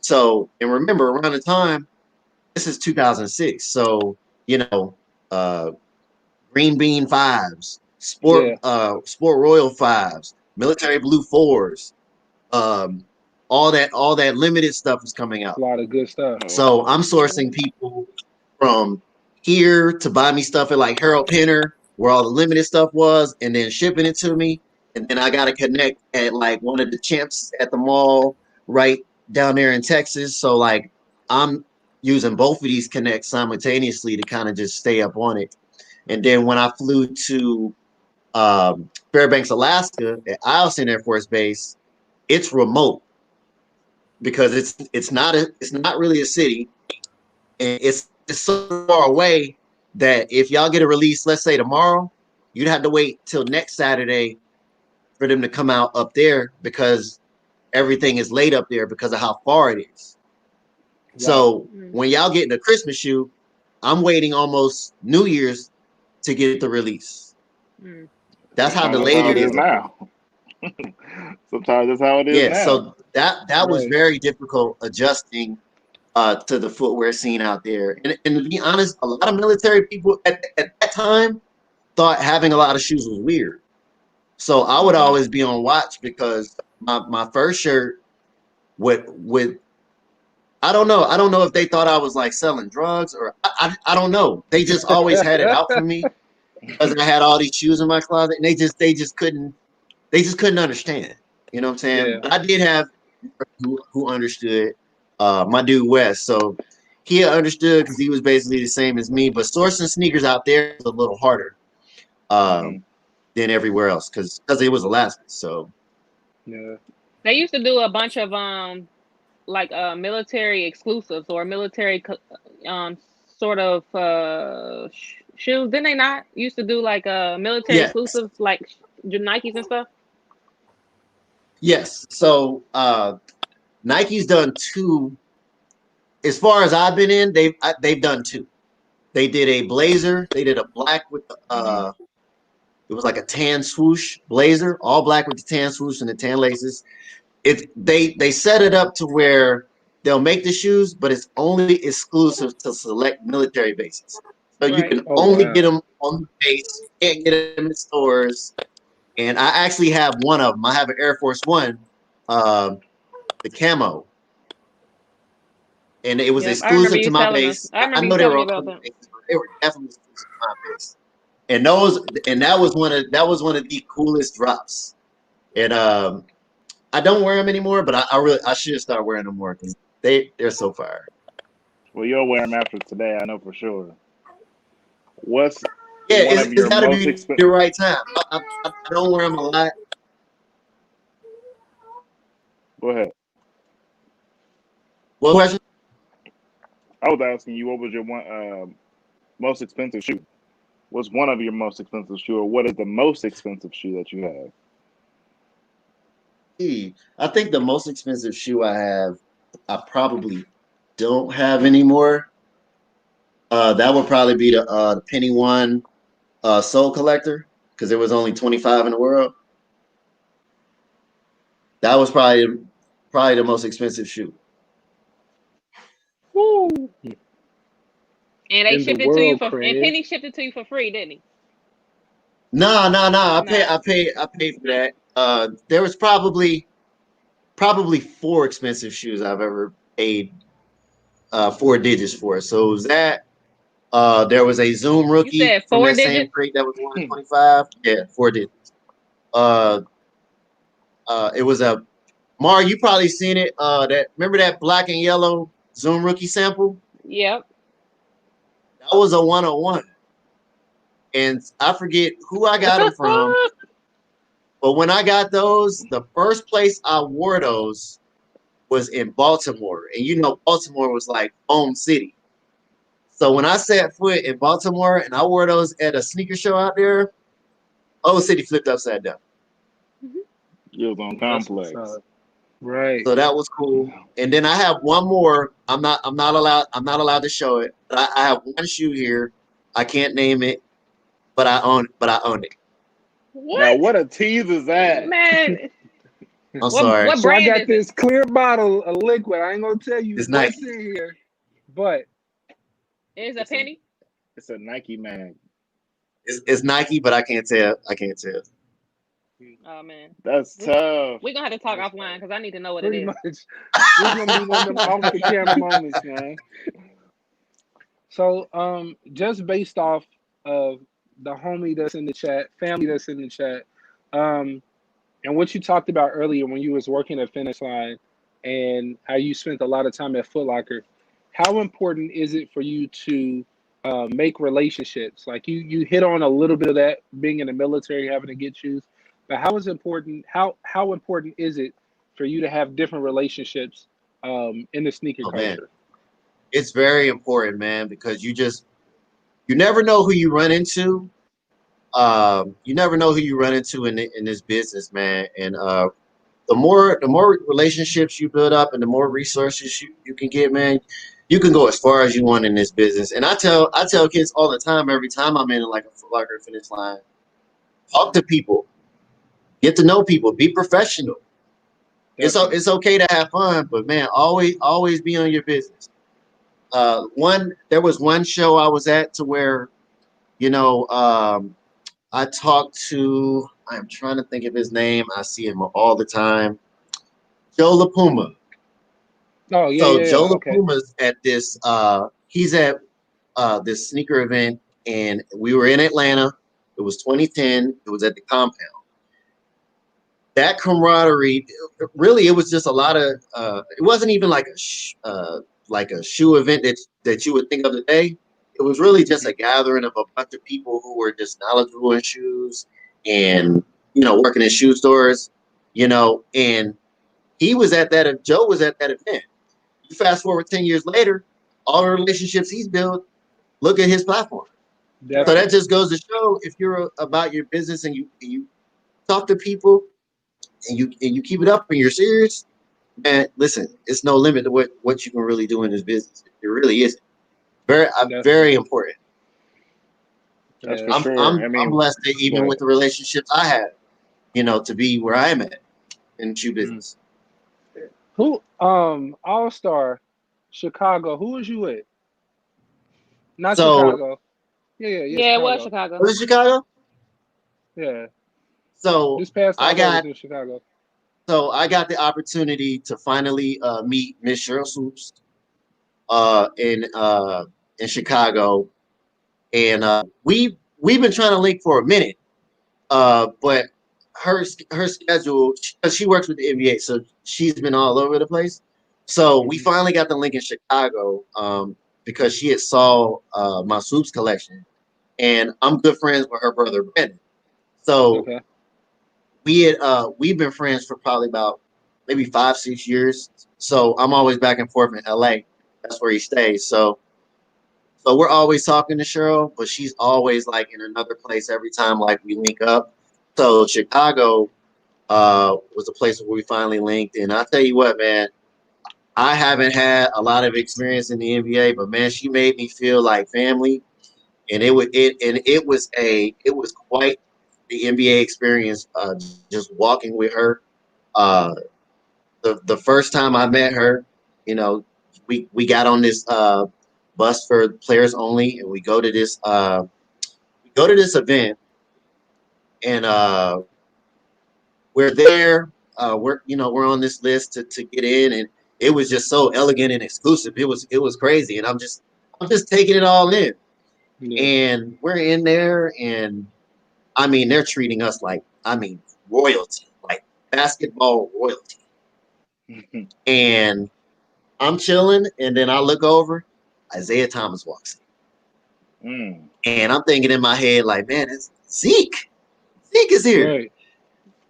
S4: So and remember around the time this is 2006, so you know uh, green bean fives,
S2: Yeah,
S4: sport royal fives, military blue fours, um, all that limited stuff is coming
S2: a
S4: out.
S2: lot of good stuff.
S4: So I'm sourcing people from here to buy me stuff at like Harold Pinner, where all the limited stuff was, and then shipping it to me. and then I got to connect at like one of the Champs at the mall right down there in Texas. So like I'm using both of these connects simultaneously to kind of just stay up on it. And then when I flew to Fairbanks, Alaska, at Eielson Air Force Base, it's remote because it's not really a city, and it's so far away that if y'all get a release, let's say tomorrow, you'd have to wait till next Saturday for them to come out up there because everything is late up there because of how far it is.
S2: Right.
S4: So when y'all getting a Christmas shoe, I'm waiting almost New Year's to get the release. That's how delayed it is
S3: now. Sometimes that's how it is now.
S4: So that was very difficult adjusting to the footwear scene out there. And to be honest, a lot of military people at that time thought having a lot of shoes was weird. So I would always be on watch because my first shirt with I don't know if they thought I was like selling drugs or I don't know. They just always had it out for me because I had all these shoes in my closet, and they just couldn't understand. You know what I'm saying?
S2: Yeah.
S4: But I did have who understood. My dude Wes, so he understood because he was basically the same as me. But sourcing sneakers out there is a little harder than everywhere else because it was Alaska. So
S2: yeah,
S1: they used to do a bunch of like military exclusives or military sort of shoes. Didn't they not used to do like military exclusives like Nikes and stuff?
S4: Yes. So Nike's done two. As far as I've been in, they've done two. They did a blazer. They did a black with it was like a tan swoosh blazer, all black with the tan swoosh and the tan laces. They set it up to where they'll make the shoes, but it's only exclusive to select military bases. So you can only get them on the base. You can't get them in stores. And I actually have one of them. I have an Air Force One, the camo, and it was exclusive to my base. I know they were on other bases, but they were definitely exclusive to my base. And that was one of the coolest drops. And I don't wear them anymore, but I should start wearing them more because they're so fire.
S3: Well, you'll wear them after today, I know for sure. What's
S4: it's got to be the right time. I don't wear them a lot.
S3: Go ahead.
S4: What question?
S3: I was asking you what was your most expensive shoe? What's one of your most expensive shoe, or what is the most expensive shoe that you have?
S4: I think the most expensive shoe I have, I probably don't have anymore. That would probably be the Penny One Soul Collector because there was only 25 in the world. That was probably the most expensive shoe.
S1: Woo. And they shipped it to you and Penny shipped it to you for free, didn't he?
S4: No. I paid for that. There was probably 4 expensive shoes I've ever paid 4 digits for. So it was that. There was a Zoom rookie from that same crate that was 125. Yeah, 4 digits. It was a Mar. You probably seen it. Remember that black and yellow Zoom rookie sample?
S1: Yep.
S4: That was a 101, and I forget who I got them from. But when I got those, the first place I wore those was in Baltimore, and you know Baltimore was like home city. So when I set foot in Baltimore and I wore those at a sneaker show out there, whole city flipped upside down.
S3: You was on Complex.
S2: Right.
S4: So that was cool. And then I have one more. I'm not allowed to show it. But I have one shoe here. I can't name it, but I own it.
S1: What?
S3: Now what a tease is that?
S1: Man.
S4: I'm sorry.
S1: What brand
S2: so I got
S1: is
S2: this clear bottle of liquid. I ain't gonna tell you
S4: it's
S2: what's
S4: Nike.
S2: in here, but
S1: it's a Penny.
S3: It's a Nike mag.
S4: It's Nike, but I can't tell.
S1: Oh man,
S3: that's tough.
S1: We're gonna have to talk offline because I need to know what
S2: pretty
S1: it is.
S2: much, this is gonna be one of them off the camera moments, man. So, just based off of the homie that's in the chat, family that's in the chat, And what you talked about earlier when you was working at Finish Line and how you spent a lot of time at Foot Locker, how important is it for you to make relationships? Like you hit on a little bit of that being in the military, having to get shoes, but how important is it for you to have different relationships in the sneaker
S4: Oh man,
S2: culture?
S4: it's very important, man, because you never know who you run into. You never know who you run into in this business, man. And the more relationships you build up and the more resources you can get, man, you can go as far as you want in this business. And I tell kids all the time, every time I'm in like a Foot Locker Finish Line, talk to people, get to know people, be professional.
S2: Definitely.
S4: It's okay to have fun, but man, always be on your business. There was one show I was at to where, you know, I talked to, I'm trying to think of his name. I see him all the time. Joe LaPuma.
S2: Oh yeah,
S4: So
S2: yeah, yeah.
S4: Joe
S2: Okay.
S4: LaPuma's at this he's at this sneaker event, and we were in Atlanta. It was 2010. It was at the compound. That camaraderie, really, it was just a lot of it wasn't even like a shoe event that you would think of today. It was really just
S2: Hmm.
S4: a gathering of a bunch of people who were just knowledgeable in shoes and working in shoe stores, and he was at that Joe was at that event. You fast forward 10 years later, all the relationships he's built, look at his platform. So
S1: Right.
S4: that
S2: Definitely.
S4: just goes to show, if you're about your business and you talk to people and you keep it up and you're serious, man, listen, it's no limit to what you can really do in this business. It really isn't.
S2: Definitely.
S4: Very important.
S3: That's
S2: Yeah.
S3: for
S4: I'm
S3: sure.
S4: I'm
S3: I
S4: I'm
S3: mean,
S4: blessed that
S2: Go
S4: even
S2: ahead.
S4: with the relationships I have, to be where I am at in shoe
S2: Mhm.
S4: business.
S2: Who All Star Chicago? Who was you with? Not
S4: So
S2: Chicago. Yeah, yeah, yeah,
S1: Yeah, it was
S2: Chicago.
S1: Chicago.
S4: was it Chicago?
S2: Yeah.
S4: So
S2: This past
S4: I
S2: August was
S4: got
S2: in Chicago.
S4: I got the opportunity to finally meet Miss Cheryl Swoops uh, in uh, in Chicago, and we've been trying to link for a minute. But her schedule, because she works with the NBA, so she's been all over the place. So we
S2: Hmm.
S4: finally got the link in Chicago, because she had saw my Swoops collection, and I'm good friends with her brother Brandon. So
S2: Okay.
S4: we've been friends for probably about maybe 5 6 years. So I'm always back and forth in LA. That's where he stays. So we're always talking to Cheryl, but she's always like in another place every time like we link up. So Chicago was the place where we finally linked. And I tell you what, man, I haven't had a lot of experience in the NBA, but man, she made me feel like family. And it was quite the NBA experience, just walking with her. Uh, the first time I met her, you know, we got on this bus for players only, and we go to this event, and we're there. We're on this list to get in, and it was just so elegant and exclusive. It was crazy, and I'm just taking it all in.
S2: Yeah.
S4: And we're in there, and I mean, they're treating us like, I mean, royalty, like basketball royalty. And I'm chilling, and then I look over, Isaiah Thomas walks
S3: mm,
S4: in, and I'm thinking in my head like, man, it's Zeke. Zeke is here.
S2: Right.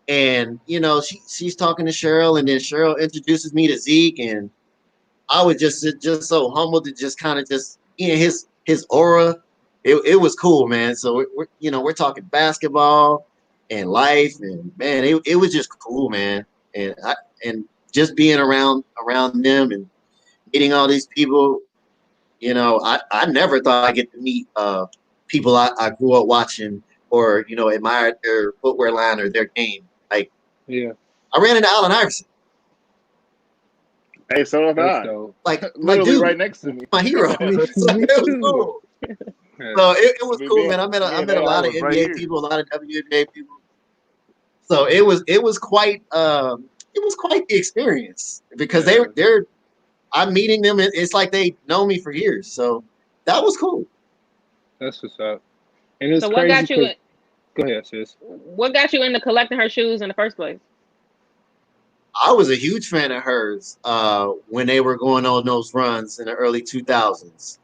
S4: And she's talking to Cheryl, and then Cheryl introduces me to Zeke, and I was just so humbled to just kind of just his aura. It was cool, man. So we're talking basketball and life, and man, it was just cool, man. And just being around them and meeting all these people. I never thought I'd get to meet people I grew up watching or admired their footwear line or their game. Like
S2: Yeah.
S4: I ran into Allen Iverson.
S3: hey, so have
S2: That's
S3: I.
S2: dope.
S4: Like
S3: Literally
S4: dude,
S3: right next to me.
S4: my hero.
S2: Me,
S4: So
S2: me
S4: it was
S2: too.
S4: cool.
S2: Yeah.
S4: So it
S3: I
S4: was
S3: mean,
S4: cool, man.
S3: me
S4: I
S3: and
S4: met a
S3: AI
S4: lot of
S3: was right
S4: NBA
S3: here.
S4: people, a lot of WNBA people. So it was quite the experience because
S2: Yeah.
S4: they're I'm meeting them. It's like they know me for years. So that was cool.
S2: That's what's up. And it's
S1: So what
S2: crazy
S1: got you
S2: because
S1: in?
S2: Go ahead, sis.
S1: What got you into collecting her shoes in the first place?
S4: I was a huge fan of hers when they were going on those runs in the early 2000s.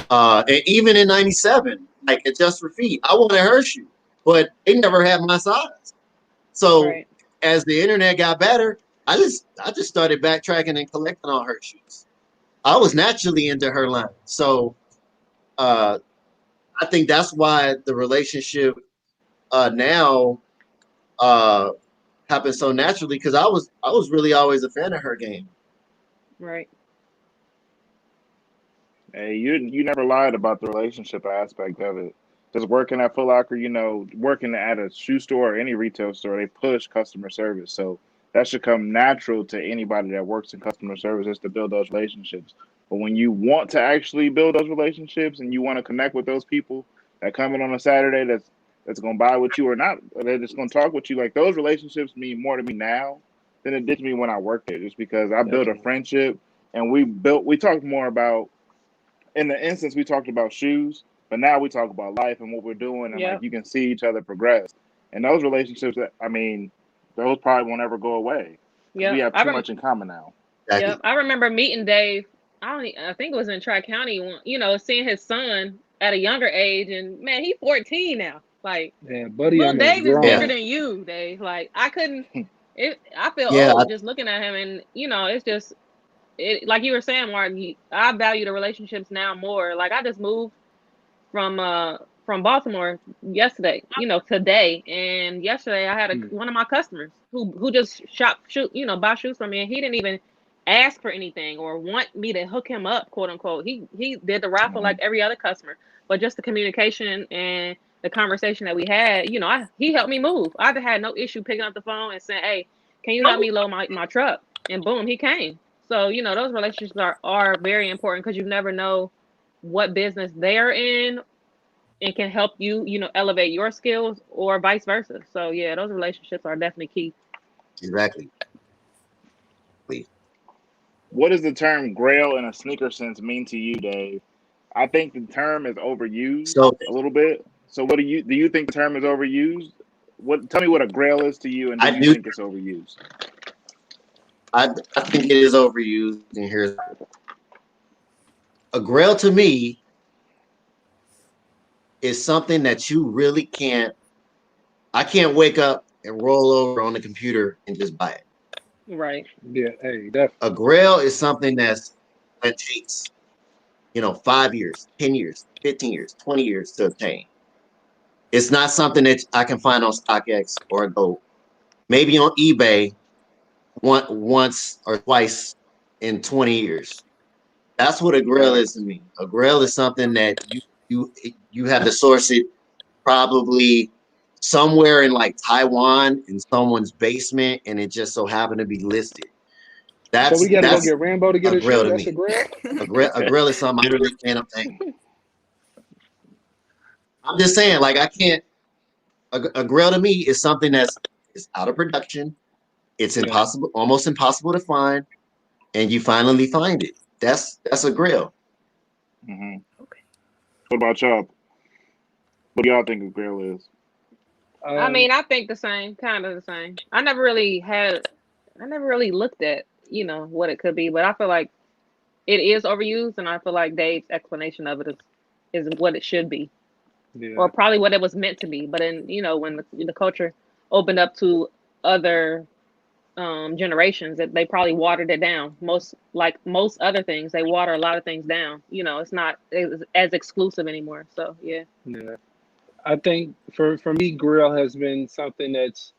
S4: And even in 97, like at Just for Feet, I wanted her shoe, but they never had my size. So
S1: Right.
S4: as the internet got better, I just started backtracking and collecting all her shoes. I was naturally into her line. So uh, I think that's why the relationship now happens so naturally, because I was really always a fan of her game.
S1: Right.
S3: Hey, you never lied about the relationship aspect of it. Just working at Foot Locker, you know, working at a shoe store or any retail store, they push customer service. So that should come natural to anybody that works in customer service, is to build those relationships. But when you want to actually build those relationships and you want to connect with those people that come in on a Saturday that's gonna buy with you or not, or they're just gonna talk with you, like those relationships mean more to me now than it did to me when I worked there, just because I built a
S2: Definitely.
S3: friendship and we talked more about, in the instance we talked about shoes, but now we talk about life and what we're doing, and like
S1: Yep.
S3: you can see each other progress. And those relationships, that I mean, those probably won't ever go away because we
S1: Yep.
S3: have too much in common now.
S4: Exactly.
S1: Yep. I remember meeting Dave. I think it was in Tri County. Seeing his son at a younger age, and man, he's 14 now. Like,
S2: Yeah, buddy
S1: little
S2: almost
S1: Dave is bigger
S4: Yeah.
S2: grown.
S1: than you, Dave. Like, I couldn't. I feel
S4: Yeah.
S1: old just looking at him, and it's just like you were saying, Mark. I value the relationships now more. Like, I just moved from Baltimore yesterday, today. And yesterday I had
S2: Mm.
S1: one of my customers who just buy shoes from me, and he didn't even ask for anything or want me to hook him up, quote unquote. He did the raffle
S3: Hmm.
S1: like every other customer, but just the communication and the conversation that we had, he helped me move. I had no issue picking up the phone and saying, "Hey, can you help me load my truck?" And boom, he came. So, those relationships are very important, because you never know what business they're in and can help you, elevate your skills, or vice versa. So yeah, those relationships are definitely key.
S4: Exactly.
S3: What does the term grail in a sneaker sense mean to you, Dave? I think the term is overused
S4: So
S3: a little bit. So what do you think the term is overused? Tell me what a grail is to you, and do
S4: I
S3: you
S4: do.
S3: think it's overused?
S4: I think it is overused. And here's a grail to me is something that you really can't. I can't wake up and roll over on the computer and just buy it.
S1: Right.
S2: Yeah, hey, definitely.
S4: A grail is something that takes 5 years, 10 years, 15 years, 20 years to obtain. It's not something that I can find on StockX or go maybe on eBay once or twice in 20 years. That's what a grail is to
S3: Facts.
S4: me. A grail is something that you you have to source it probably somewhere in like Taiwan in someone's basement, and it just so happened to be listed.
S2: So we got to go
S4: That's
S2: get Rambo to get
S4: a
S2: a
S4: grail
S2: shoe.
S4: to
S2: That's a
S4: me.
S2: grill.
S4: A grill is something I really can't obtain. I'm just saying, like I can't. A grill to me is something that's is out of production. It's
S2: Yeah.
S4: impossible, almost impossible to find, and you finally find it. That's a grill.
S3: Hmm. What about y'all? What do y'all think a grail is?
S1: I
S2: Um,
S1: mean, I think the same, kind of the same. I never really looked at, what it could be, but I feel like it is overused, and I feel like Dave's explanation of it is what it should be,
S2: yeah.
S1: or probably what it was meant to be. But when the culture opened up to other generations, that they probably watered it down. Most other things, they water a lot of things down. It's not as exclusive anymore. So yeah.
S2: Yeah. I think for me, grill has been something it's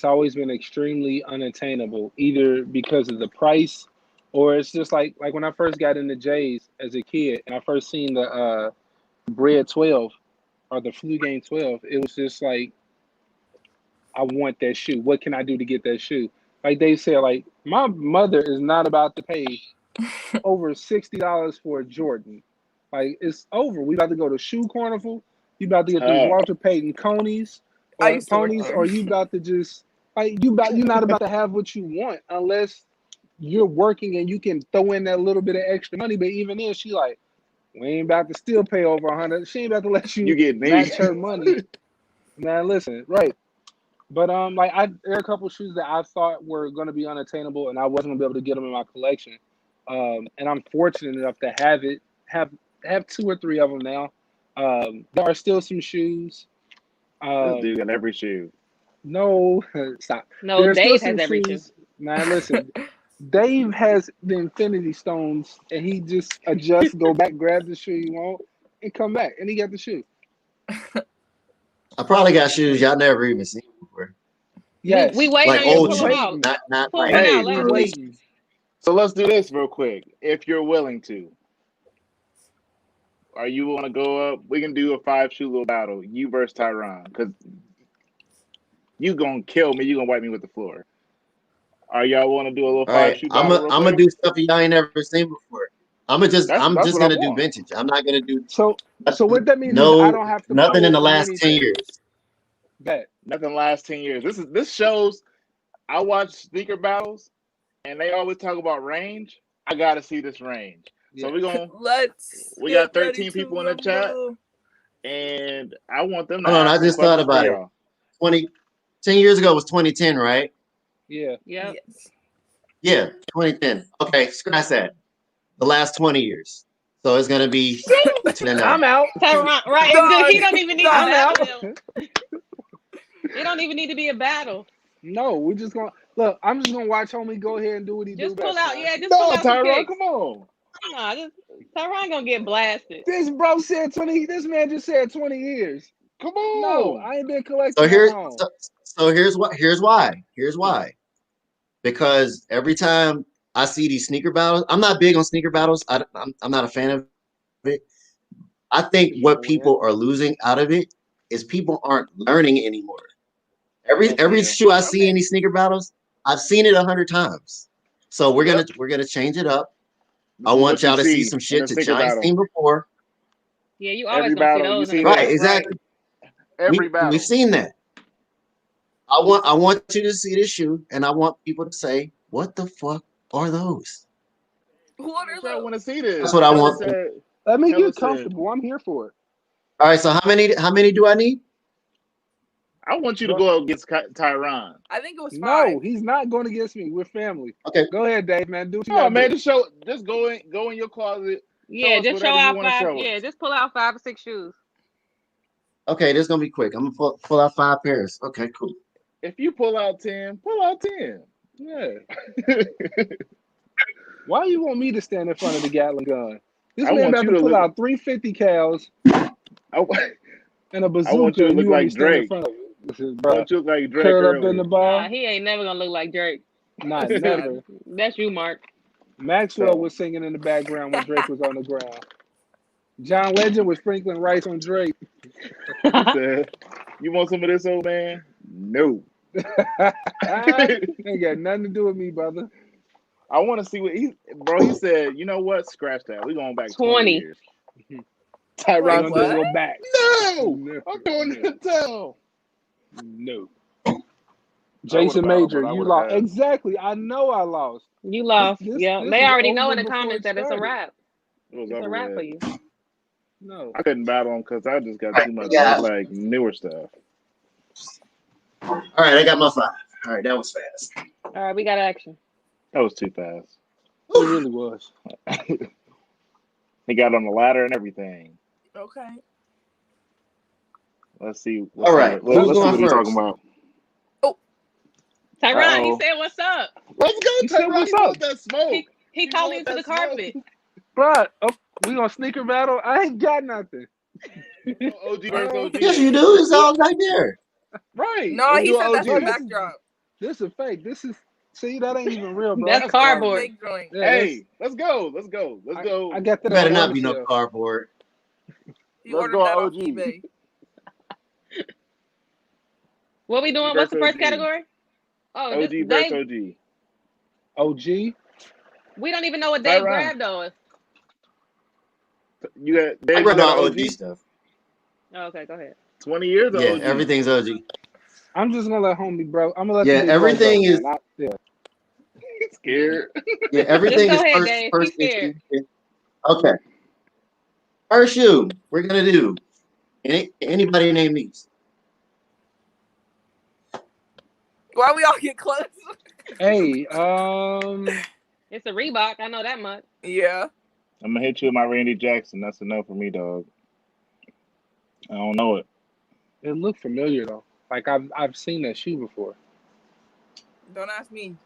S2: always been extremely unattainable, either because of the price, or it's just like when I first got into J's as a kid and I first seen the Bread 12 or the Flu Game 12. It was just like, I want that shoe. What can I do to get that shoe? Like they said, like my mother is not about to pay over $60 for a Jordan. Like it's over. We about to go to Shoe Carnival. You about to get these
S3: Tough.
S2: Walter Payton conies
S5: I
S2: or
S5: used to work
S2: ponies,
S5: there.
S2: or you about to just you're not about to have what you want unless you're working and you can throw in that little bit of extra money. But even then, she like, we ain't about to still pay over 100. She ain't about to let
S3: You
S2: you
S3: get me.
S2: match her money. Man, listen, right. But like there are a couple shoes that I thought were going to be unattainable, and I wasn't going to be able to get them in my collection. And I'm fortunate enough to have two or three of them now. There are still some shoes.
S3: This dude
S2: Um,
S3: got every shoe.
S2: no, stop.
S1: No,
S2: There are still
S1: Dave has
S2: some
S1: every shoe.
S2: shoes. Man, listen. Dave has the Infinity Stones, and he just adjusts, go back, grab the shoe you want, and come back, and he got the shoe.
S4: I probably got shoes y'all never even seen before.
S2: Yes,
S1: We waiting
S4: Like
S1: on you to
S4: old
S1: pull
S2: we
S1: them
S4: shoes,
S1: out.
S2: waiting.
S4: not
S1: Pull
S4: like
S1: one
S3: Hey,
S1: out. Let
S2: We
S1: us
S4: really.
S1: see.
S2: waiting.
S3: so let's do this real quick. If you're willing to, are you want to go up? We can do a 5 shoe little battle. You versus Tyron, because you gonna kill me. You gonna wipe me with the floor. Are y'all want to do a little
S4: All
S3: five
S4: right,
S3: shoe battle real
S4: I'm gonna
S3: quick?
S4: do stuff y'all ain't never seen before. I'm
S3: That's
S4: just
S3: what I
S4: gonna do
S3: want.
S4: vintage. I'm not gonna do
S2: So what that means is I
S4: no
S2: don't have to
S4: nothing in
S2: pull
S4: the
S2: from
S4: last 10
S2: anything.
S4: years.
S2: Bet.
S3: Nothing lasts 10 years. This shows. I watch sneaker battles, and they always talk about range. I gotta see this range. So
S2: Yeah.
S5: Let's
S3: we
S5: get
S3: got
S5: ready
S3: 13
S5: to
S3: people in the chat,
S5: rumble.
S3: and I want them to
S4: Hold on, I
S3: ask some
S4: just thought
S3: questions for
S4: about it.
S3: y'all.
S4: 10 years ago was 2010, right?
S2: Yeah.
S1: Yep.
S5: Yes.
S4: Yeah, 2010. Okay, scratch that. The last 20 years. So it's gonna be 10
S2: I'm
S4: now.
S2: out.
S1: Tyron, right? He don't even need to
S2: I'm
S5: Done.
S2: out.
S1: battle him. It don't even need to be a battle.
S2: No, we're just gonna look. I'm just gonna watch homie go ahead and do what he do
S1: Just pull
S2: best,
S1: out.
S2: man.
S1: Yeah, just pull
S3: No,
S1: out some
S3: Tyron,
S1: picks.
S3: come on.
S1: Nah, just Tyron gonna get blasted.
S2: This bro said 20. This man just said 20 years.
S3: Come
S2: No,
S3: on.
S2: I ain't been
S4: So
S2: collecting that
S4: here
S2: long.
S4: so here's why. Here's why. Because every time I see these sneaker battles, I'm not big on sneaker battles. I'm not a fan of it. I think what
S2: Sure
S4: people
S2: will.
S4: are losing out of it is people aren't learning anymore.
S3: That's
S4: Every
S3: fair.
S4: shoe I see in
S5: Okay.
S4: these sneaker battles, I've seen it 100 times. So
S3: Yep.
S4: we're gonna change it up.
S3: To
S4: I
S3: see
S4: want
S3: what you
S4: y'all to see
S3: see
S4: some
S3: in a
S4: shit that
S3: sneaker
S4: y'all ain't seen
S3: battle.
S4: before.
S1: Yeah, you always
S3: Every
S1: gonna see
S3: battle, you
S1: those in
S3: see
S1: the
S4: Right,
S3: this.
S1: battle.
S4: exactly.
S3: Every
S4: We've
S3: battle.
S4: seen that. I want you to see this shoe, and I want people to say, "What the fuck are those?"
S5: What
S3: In the
S5: are
S3: chat want to
S5: those?
S3: see this.
S4: That's what I
S3: Hella
S4: want.
S3: said.
S2: Let me
S3: Hella
S2: get
S3: said.
S2: comfortable. I'm here for it.
S4: All right. So how many do I need?
S3: I want you to
S2: Go.
S3: go up against Tyron.
S5: I think it was
S2: No,
S5: 5.
S2: he's not going against me. We're family.
S4: Okay.
S2: Go ahead, Dave, man. Do what you
S3: Oh
S2: gotta
S3: man,
S2: do.
S3: just go in your closet. Show
S1: Yeah,
S3: us
S1: just show
S3: whatever you
S1: out
S3: want to
S1: 5.
S3: show
S1: Yeah,
S3: us.
S1: just pull out 5 or 6 shoes.
S4: Okay, this is gonna be quick. I'm gonna pull out 5 pairs. Okay, cool.
S3: If you pull out 10, pull out 10. Yeah.
S2: Why you want me to stand in front of the Gatling gun? This
S3: I
S2: man
S3: want
S2: about
S3: you
S2: to
S3: to
S2: pull
S3: look.
S2: out 350 cals
S3: I,
S2: and a
S3: I want
S2: bazooka,
S3: you to
S2: and
S3: look
S2: you want me
S3: like
S2: to stand in
S3: Drake.
S2: front of it. This is,
S3: I
S2: bruh,
S3: want you to look like Drake
S2: curled up in the
S3: earlier.
S1: Nah,
S2: ball.
S1: he ain't never gonna look like Drake.
S2: Not
S5: That's sad.
S2: never.
S1: That's you, Mark.
S2: Maxwell
S3: So
S2: was singing in the background when Drake was on the ground. John Legend was sprinkling rice on Drake.
S3: he said, "You want some of this, old man?" No.
S2: Ain't got nothing to do with me, brother.
S3: I want to see what he said. You know what? Scratch that. We going back 20
S1: 20.
S3: years.
S2: We're
S5: Wait,
S3: Tyron
S2: gonna just
S3: said,
S5: what?
S2: go back.
S3: "No,
S2: No,
S3: I'm going
S2: no,
S3: to town."
S2: no.
S3: I would have
S2: Jason
S3: battled,
S2: Major,
S3: but I
S2: you
S3: would have
S2: lost.
S3: had.
S2: Exactly. I know I lost.
S1: You
S2: This
S1: lost.
S2: this
S1: Yeah,
S2: this
S1: they
S2: was
S1: already know
S2: over
S1: in the
S2: before
S1: comments
S2: it
S1: that it's a
S2: started.
S1: wrap.
S3: It was
S1: It's a
S3: over
S1: wrap for
S3: with.
S1: you.
S2: No.
S3: I couldn't battle him because I just got
S4: All right,
S3: too much
S4: yeah.
S3: like newer stuff.
S4: All right, I got my 5. All right, that was fast.
S1: All right, we got action.
S3: That was too fast.
S2: It really was.
S3: He got on the ladder and everything.
S5: Okay.
S3: Let's see.
S4: All right, who's
S3: Let's see
S4: going
S3: what he's talking
S4: first?
S3: about.
S5: Oh,
S1: Tyron, he
S3: Uh-oh.
S1: said, "What's up?"
S3: Let's
S2: He
S3: go,
S2: said,
S3: Tyron.
S2: "What's
S3: He
S2: up,
S3: wants that smoke.
S1: He
S3: He
S1: called me
S3: wants
S1: into the
S3: that smoke.
S1: carpet.
S2: bruh? Oh, we gonna sneaker battle? I ain't got nothing.
S3: We do OG versus
S2: Oh,
S3: OG.
S4: Yes, you do. It's
S3: What?
S4: all right there.
S3: Right.
S5: no,
S3: Let's
S5: he
S3: do
S5: said that's the
S2: bro,
S3: OG.
S5: backdrop.
S2: this is fake. This is see that ain't even real, bro.
S1: That's
S3: That's
S5: That's a
S3: cardboard.
S1: cardboard.
S5: fake joint.
S2: Yeah, that's
S3: Hey, let's go. Let's go. Let's
S2: I
S3: go.
S2: got that
S4: Better
S2: on
S4: not
S2: one
S4: be no
S2: shelf.
S4: cardboard.
S5: He
S3: Let's
S5: ordered
S3: go
S5: that off
S3: OG.
S5: eBay.
S1: What we
S3: OG
S1: doing? What's the
S3: versus
S1: first
S3: OG.
S1: category? Oh, this
S3: OG versus
S1: they.
S3: OG.
S2: OG.
S1: We don't even know what Dave
S3: Tyron,
S1: grabbed though.
S3: you got
S4: I
S3: Dave. You
S4: grabbed
S3: got
S4: all
S3: an
S4: OG
S3: OG.
S4: stuff.
S1: Oh, okay, go ahead.
S3: 20 years of
S4: Yeah,
S3: OG.
S4: everything's OG.
S2: I'm just gonna let homie bro. I'm gonna let the
S4: Yeah,
S2: big bro go,
S4: everything is.
S2: man. Yeah.
S3: He's scared.
S4: Yeah,
S1: Just
S4: everything
S1: go
S4: is
S1: ahead,
S4: first
S1: Dave. He's
S4: first
S1: scared.
S4: issue. Okay, first shoe we're gonna do. Anybody name these?
S5: Why we all get close?
S2: Hey,
S1: It's a Reebok. I know that much.
S5: Yeah.
S3: I'm gonna hit you with my Randy Jackson. That's a no for me, dog. I don't know it.
S2: it looked familiar though. Like I've seen that shoe before.
S5: Don't ask me.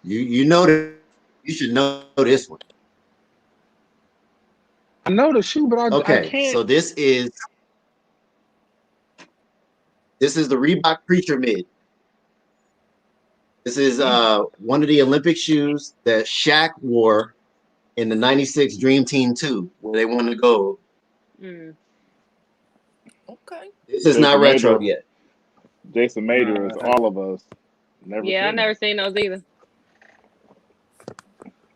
S4: You know that you should know this one.
S2: I know the shoe, but I
S4: Okay,
S2: can't.
S4: so this is the Reebok Preacher Mid. This is one of the Olympic shoes that Shaq wore in the '96 Dream Team 2, where they won the gold.
S1: Mm.
S5: Okay.
S4: This is not
S3: Jason
S4: retro
S3: Major.
S4: yet.
S3: Jason Major is all of us. Never
S1: Yeah, I
S3: seen
S1: never
S3: it.
S1: seen those either.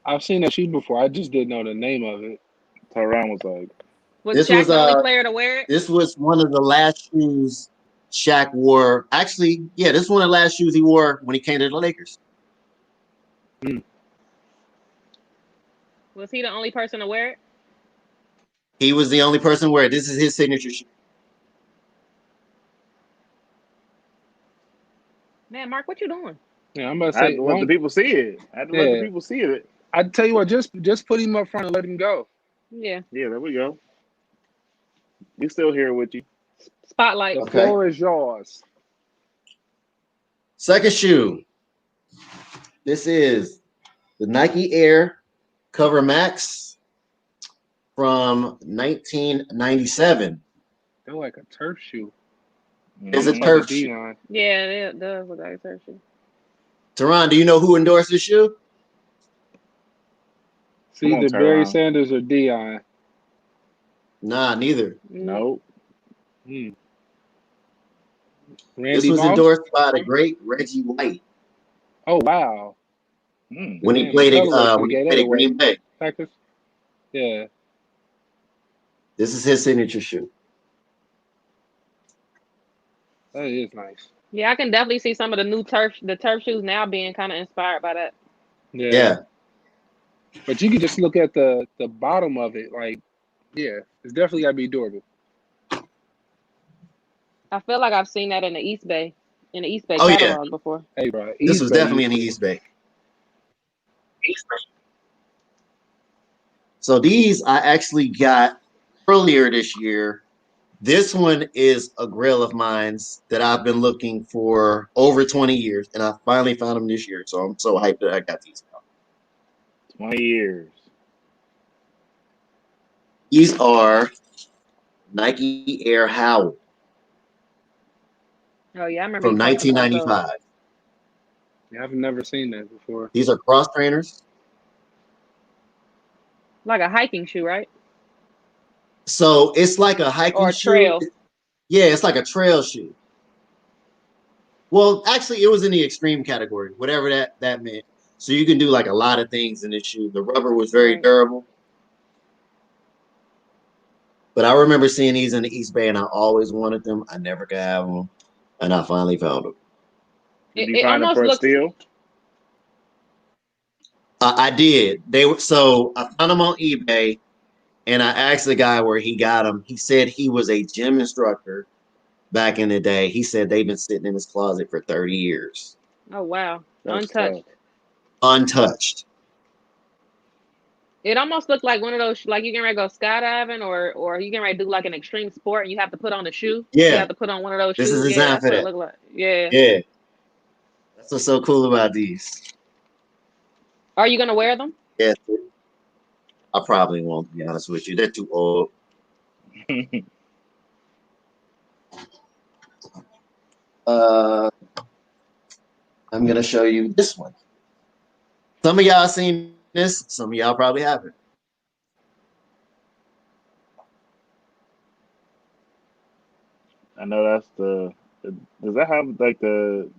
S2: I've seen that shoe before. I just didn't know the name of it.
S3: Tyron was like,
S1: Was
S4: This
S1: Shaq
S4: was
S1: the only player to wear it?
S4: this was one of the last shoes Shaq wore. Actually, yeah, this is one of the last shoes he wore when he came to the Lakers.
S1: Was he the only person to wear it?
S4: He was the only person to wear it. This is his signature shoe.
S1: Man, Mark, what you doing?
S2: Yeah, I'm about to
S3: I had
S2: say.
S3: to let the people see it. I had to let the
S2: Yeah,
S3: people see it.
S2: I tell you what, just put him up front and let him go.
S1: Yeah.
S3: Yeah, there we go. We still here with you.
S1: Spotlight.
S2: The
S4: Okay.
S2: floor is yours.
S4: Second shoe. This is the Nike Air Cover Max from 1997.
S2: They're like a turf shoe.
S4: It's a
S2: Almost like
S4: turf
S2: a
S4: shoe.
S2: D-line.
S1: Yeah, it does look like a turf shoe.
S4: Teron, do you know who endorsed this shoe?
S2: It's
S3: Come on,
S2: either Barry
S3: Tyron.
S2: Sanders or Dion.
S4: Nah, neither.
S3: Nope.
S2: Hmm.
S4: This
S2: Randy
S4: was
S2: Moss.
S4: endorsed by the great Reggie White
S2: Oh wow.
S3: Hmm.
S4: when he
S2: Damn,
S4: played
S2: the colorway could
S4: when he
S2: get
S4: played
S2: that
S4: at
S2: away.
S4: Green Bay.
S2: Packers. Yeah.
S4: This is his signature shoe.
S2: That is nice.
S1: Yeah, I can definitely see some of the turf shoes now being kind of inspired by that.
S2: Yeah.
S4: Yeah.
S2: But you can just look at the bottom of it. Like, yeah, it's definitely gotta be durable.
S1: I feel like I've seen that in the East Bay
S4: Oh yeah,
S1: catalog before.
S2: Hey, bro,
S4: this
S2: East
S4: was
S2: Bay
S4: definitely in the East Bay. So these I actually got earlier this year. This one is a grail of mine that I've been looking for over 20 years, and I finally found them this year. So I'm so hyped that I got these now.
S3: 20 years.
S4: These are Nike Air Howl
S1: Oh yeah, I remember
S4: from
S1: you posting about those.
S4: 1995.
S2: Yeah, I've never seen that before.
S4: These are cross trainers.
S1: Like a hiking shoe, right?
S4: So it's like a hiking
S1: Or a
S4: shoe.
S1: trail.
S4: Yeah, it's like a trail shoe. Well, actually, it was in the extreme category, whatever that meant. So you can do like a lot of things in this shoe. The rubber was very
S1: Right.
S4: durable. But I remember seeing these in the East Bay, and I always wanted them. I never could have them, and I finally found them.
S3: Did you
S1: It
S3: find them
S1: almost
S3: for a
S1: looks
S3: steal?
S4: I did. They were so I found them on eBay, and I asked the guy where he got them. He said he was a gym instructor back in the day. He said they've been sitting in his closet for 30 years,
S1: oh wow.
S3: That's
S1: Untouched.
S3: tough.
S4: untouched.
S1: It almost looked like one of those like you can ready to go skydiving or you can ready to do like an extreme sport and you have to put on a shoe. You
S4: Yeah,
S1: have to put on one of those
S4: this is
S1: shoes. Yeah,
S4: designed
S1: that's
S4: for
S1: what it
S4: that.
S1: looked like. Yeah.
S4: Yeah, that's what's so cool about these.
S1: Are you gonna wear them?
S4: Yeah, I probably won't, to be honest with you. They're too old. Uh, I'm gonna show you this one. Some of y'all seen this. Some of y'all probably haven't.
S3: I know that's does that have like the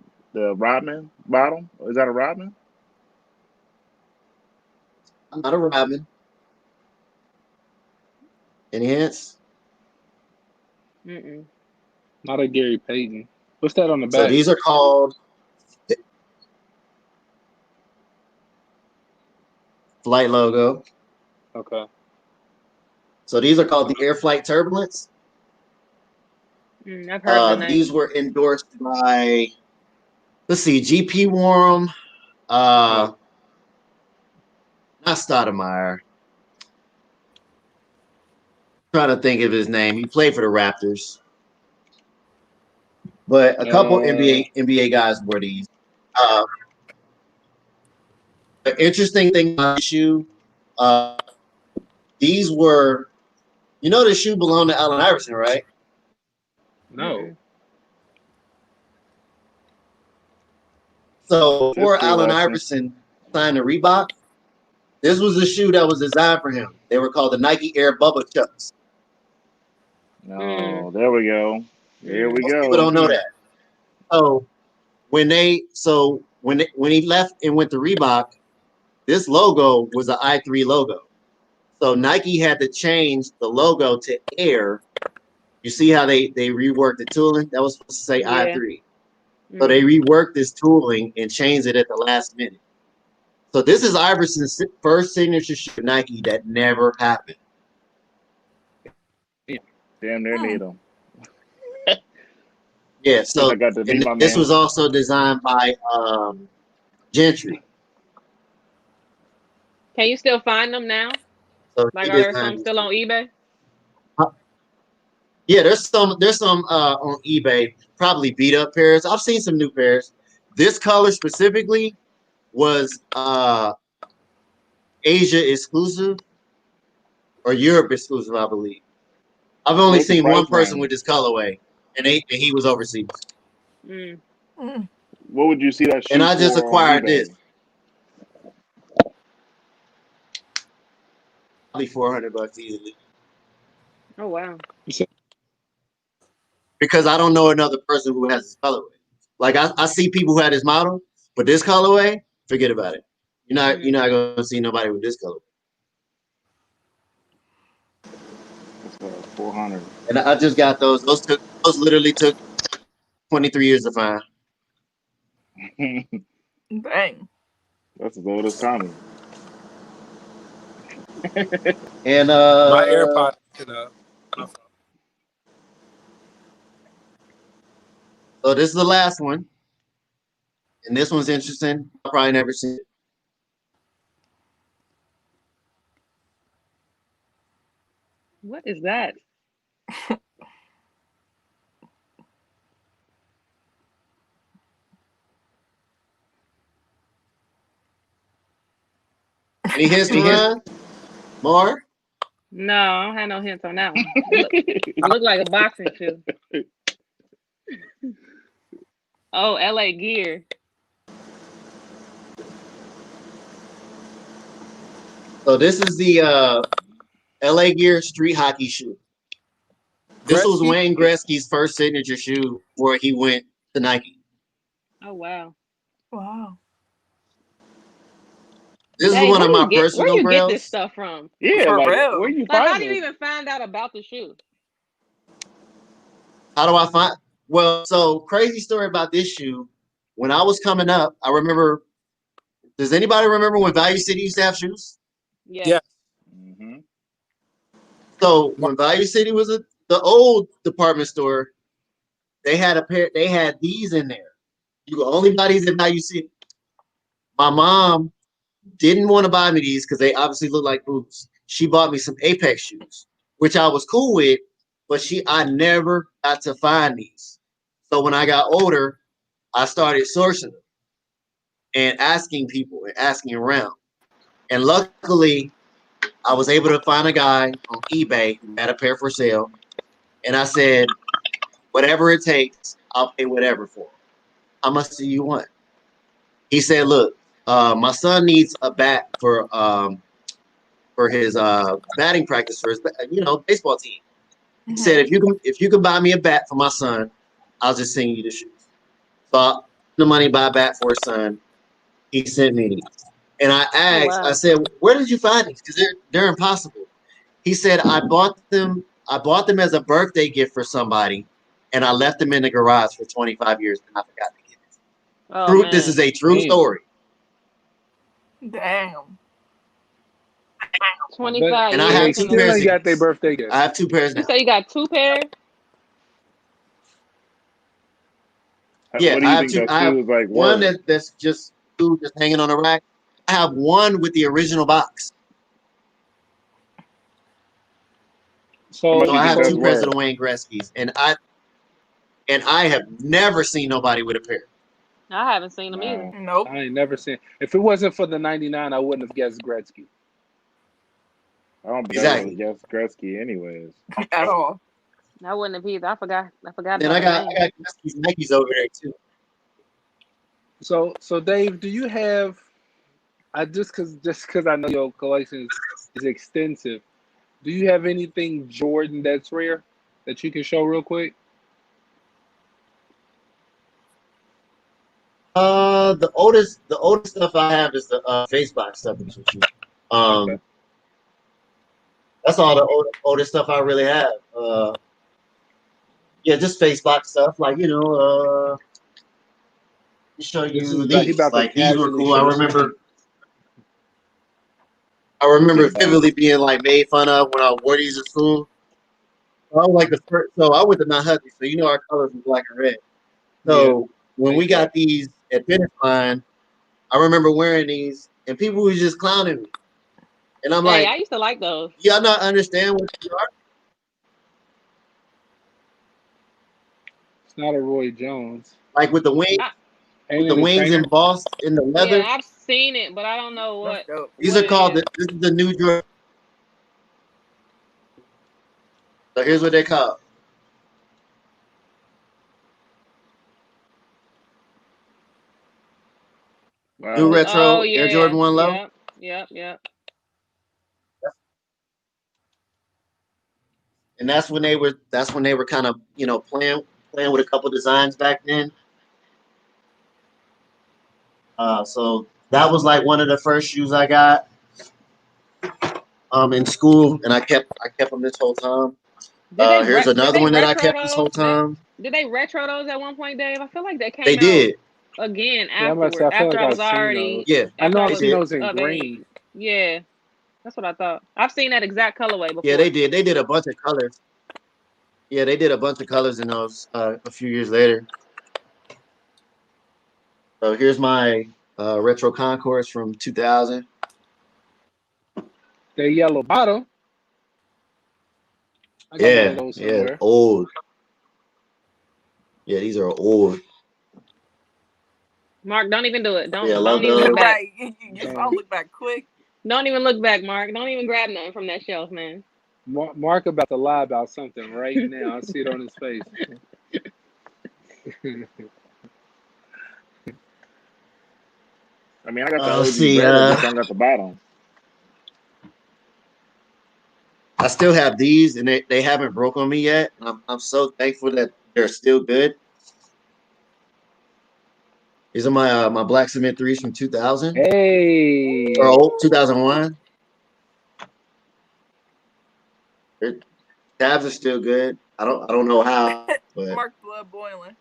S3: Rodman bottom? Is that a Rodman?
S4: I'm not a Robin. Any hints?
S1: Mm-mm.
S2: Not a Gary Payton. What's that on the
S4: So
S2: back?
S4: these are called Flight logo.
S2: Okay.
S4: So these are called the Air Flight Turbulence.
S1: I've heard the name.
S4: These were endorsed by, let's see, GP wore them. Not Stoudemire. Trying to think of his name. He played for the Raptors. But a couple NBA guys wore these. The interesting thing about the shoe, these were, you know, the shoe belonged to Allen Iverson, right?
S2: No.
S4: So before Allen Iverson signed to Reebok, this was a shoe that was designed for him. They were called the Nike Air Bubba Chucks.
S3: No, there we go. There we
S4: Most
S3: go.
S4: people don't know that. So when he left and went to Reebok, this logo was an I3 logo. So Nike had to change the logo to Air. You see how they reworked the tooling? That was supposed to say I3. So they reworked this tooling and changed it at the last minute. So this is Iverson's first signature shoe with Nike that never happened.
S3: Damn near need them.
S4: Yeah, so this was also designed by Gentry.
S1: Can you still find them now?
S4: So
S1: like, are there some still on eBay?
S4: Yeah, there's some on eBay. Probably beat up pairs. I've seen some new pairs. This color specifically was Asia exclusive or Europe exclusive, I believe. I've only seen one person with this colorway, and he was overseas.
S3: What would you see that shoe
S4: And I just acquired this. Probably $400 easily.
S1: Oh wow!
S4: Because I don't know another person who has this colorway. Like I see people who had this model, but this colorway, forget about it. You're not gonna see nobody with this colorway.
S3: That's 400.
S4: And I just got those. Those literally took 23 years to find.
S5: Dang.
S3: That's as old as Tommy.
S4: And
S2: my AirPods.
S4: So this is the last one, and this one's interesting. I've probably never seen it.
S1: What is that?
S4: Any hints, Mar?
S1: No, I don't have no hints on that one. It look like a boxing shoe. Oh, LA Gear.
S4: So this is the LA Gear street hockey shoe. This was Wayne Gretzky's first signature shoe before he went to Nike.
S1: Oh wow!
S5: Wow.
S4: This is one of my personal
S1: Where you
S4: grails.
S1: get this stuff from?
S3: Yeah,
S5: For
S3: like
S5: real.
S3: where you
S1: Like,
S3: find
S1: how do you
S3: this?
S1: even find out about the shoe?
S4: How do I find? Well, so crazy story about this shoe. When I was coming up, I remember. Does anybody remember when Value City used to have shoes?
S1: Yeah.
S3: Mm-hmm.
S4: So when Value City was the old department store, they had a pair. They had these in there. You could only buy these at Value City. My mom didn't want to buy me these because they obviously look like boots. She bought me some Apex shoes, which I was cool with, but I never got to find these. So when I got older, I started sourcing them and asking people and asking around. And luckily, I was able to find a guy on eBay who had a pair for sale. And I said, whatever it takes, I'll pay whatever for it. How much do you want? He said, look, my son needs a bat for his batting practice for his baseball team. He said, if you can buy me a bat for my son, I'll just send you the shoes. So I the money buy a bat for his son. He sent me these. And I asked, I said, where did you find these? Because they're impossible. He said, I bought them as a birthday gift for somebody, and I left them in the garage for 25 years and I forgot to get it.
S1: Oh,
S4: This is a true story.
S5: Damn.
S1: 25
S4: and
S1: years.
S4: I have two pairs.
S2: Got their birthday gift.
S4: I have two pairs now.
S1: You say you got two pairs?
S4: Yeah,
S3: What do
S4: I
S3: you
S4: have
S3: think
S4: two.
S3: that
S4: I have
S3: shoe is like
S4: one
S3: worth?
S4: that's just two just hanging on a rack. I have one with the original box.
S3: How much
S4: So
S3: do
S2: So
S3: you
S4: I
S3: think
S4: have
S3: that's
S4: two
S2: so
S3: worth?
S4: President Wayne Gretzky's, and I have never seen nobody with a pair.
S1: I haven't seen them either.
S3: No,
S5: Nope.
S2: I ain't never seen. If it wasn't for the 99, I wouldn't have guessed Gretzky.
S3: I don't think I would have
S4: Exactly.
S3: guessed Gretzky anyways.
S5: At all.
S1: I wouldn't have either. I forgot
S4: Then
S1: about
S4: I
S1: the
S4: got
S1: name.
S4: Gretzky's Nikes over there too.
S2: So Dave, do you have? I just cause I know your collection is extensive. Do you have anything Jordan that's rare that you can show real quick?
S4: The oldest stuff I have is the face box stuff and shit.
S2: Okay.
S4: Um, that's all the oldest stuff I really have. Yeah, just face box stuff. Like to show
S2: This
S4: you
S2: is about he
S4: these.
S2: about to
S4: Like these were
S2: casually
S4: cool.
S2: show some.
S4: I remember
S3: Wow.
S4: vividly being like made fun of when I wore these at school. So I was like the first. So I went to Mount Hudley, so our colors were black and red.
S2: Yeah,
S4: So when we
S2: makes
S4: got
S2: sense.
S4: these at finish line, I remember wearing these, and people was just clowning me. And I'm
S1: Hey,
S4: like,
S1: I used to like those.
S4: y'all not understand what you are.
S2: It's not a Roy Jones.
S4: Like with the wings,
S1: I,
S2: Ain't
S4: with the
S2: it a
S4: wings
S2: Sanger?
S4: embossed in the leather.
S1: yeah, I've seen it, but I don't know
S5: That's
S1: what
S5: dope.
S4: These
S1: what
S4: are
S1: it
S4: called
S1: is.
S4: this is the new Jordan. So here's what they call new
S3: Wow.
S1: Oh
S4: retro Air
S1: yeah,
S4: Jordan 1 Low.
S1: yep.
S4: And that's when they were kind of playing with a couple designs back then. So that was like one of the first shoes I got in school, and I kept them this whole time. Here's
S1: Did
S4: another
S1: they
S4: one that I
S1: retro
S4: kept this whole
S1: those? That
S4: time.
S1: did they retro those at one point, Dave? I feel like they
S4: They
S1: came out
S4: did,
S1: again
S2: Yeah, I'm about to say
S1: afterwards.
S2: I feel
S1: After
S2: like
S1: I was
S2: I've seen those.
S1: already
S4: yeah,
S2: I
S1: after
S2: know
S1: I
S2: I've
S4: they
S1: was
S2: seen
S4: did,
S2: those in
S1: of age.
S2: green.
S1: Yeah, that's what I thought. I've seen that exact colorway
S4: yeah, they
S1: before.
S4: did. They did a bunch of colors. Yeah, they did a bunch of colors in those a few years later. So here's my retro Concourse from 2000.
S2: The yellow bottom. I got one of
S4: Yeah,
S2: those
S4: yeah,
S2: somewhere.
S4: old. Yeah, these are old.
S1: Mark, don't even do it.
S4: Yeah, I
S1: Don't
S4: love
S1: don't even look
S4: those.
S1: back.
S5: Right. You just
S2: Um,
S5: don't look back quick.
S1: Don't even look back, Mark. Don't even grab nothing from that shelf, man.
S2: Mark about to lie about something right now. I see it on his face.
S3: I mean, I got the
S4: Let's
S3: OG
S4: see.
S3: red. I just don't got the bottom.
S4: I still have these, and they haven't broke on me yet. I'm so thankful that they're still good. These are my black cement threes from 2000 or
S2: Hey,
S4: 2001. Their tabs are still good. I don't know how, but
S5: Mark blood boiling.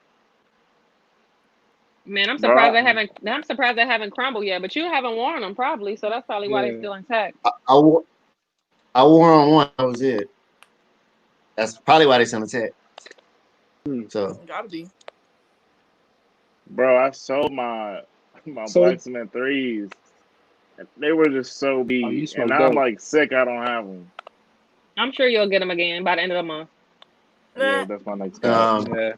S1: Man,
S3: Bro,
S1: I'm surprised they haven't crumbled yet. But you haven't worn them probably, so that's probably why they're
S2: yeah.
S1: still intact.
S4: I wore on one. That was it. That's probably why they sent a tech.
S2: Hmm.
S4: So
S5: Gotta be.
S3: bro, I sold my
S2: So,
S3: black cement threes. They were just so
S2: oh, you
S3: big, and
S2: smoke
S3: now I'm
S2: dope.
S3: like sick. I don't have them.
S1: I'm sure you'll get them again by the end of the month.
S3: Yeah,
S5: Nah.
S3: that's my next cop.
S4: um,
S2: Yeah.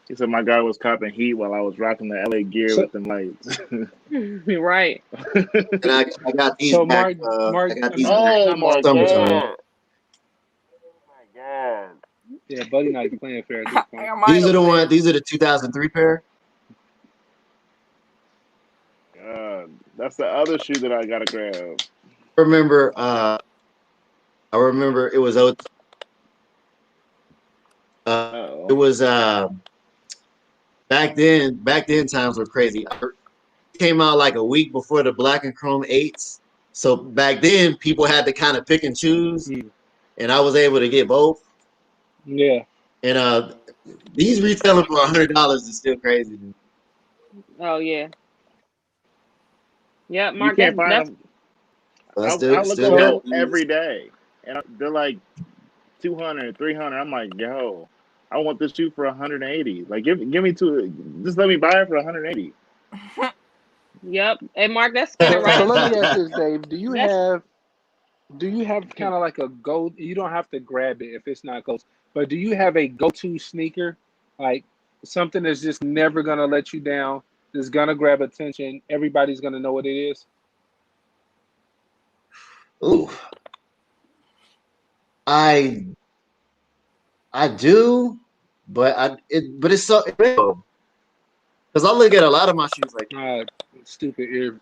S3: He said my guy was copping heat while I was rocking the LA gear
S2: So,
S3: with them lights.
S1: Right.
S4: and I got these
S2: so
S4: back.
S2: Mark.
S4: I got
S2: I
S4: these
S2: mean,
S4: back
S3: Oh
S2: not
S3: my
S2: Mark, but
S4: summertime.
S3: god! Oh my god!
S2: yeah, Buddy not even playing fair at this
S5: I
S2: point.
S5: got mine
S4: These are
S5: over
S4: the ones.
S5: there.
S4: These are the 2003 pair.
S3: God, that's the other shoe that I gotta grab.
S4: Remember, I remember it was it
S3: Oh,
S4: was back then. Back then, times were crazy. It came out like a week before the black and chrome eights. So back then, people had to kind of pick and choose,
S2: Hmm.
S4: and I was able to get both.
S2: Yeah.
S4: And these retailing for $100 is still crazy.
S1: Oh yeah. Yeah,
S3: you
S1: Mark.
S3: can't find
S1: That's
S3: them.
S4: But I
S3: I look
S4: still
S3: on
S4: got
S2: So,
S3: Lowe's
S4: these.
S3: every day, and they're like 200, 300. I'm like, yo, I want this shoe for 180. Like, give me just let me buy it for 180.
S1: Yep. And Mark, that's kind of
S2: So
S1: right.
S2: let
S1: So
S2: me ask this, Dave.
S1: that's
S2: Do you have kind of like a go? You don't have to grab it if it's not close, but do you have a go-to sneaker, like something that's just never gonna let you down, that's gonna grab attention, everybody's gonna know what it is?
S4: Ooh, I I do, but it's so because I look at a lot of my shoes like
S2: Stupid ear.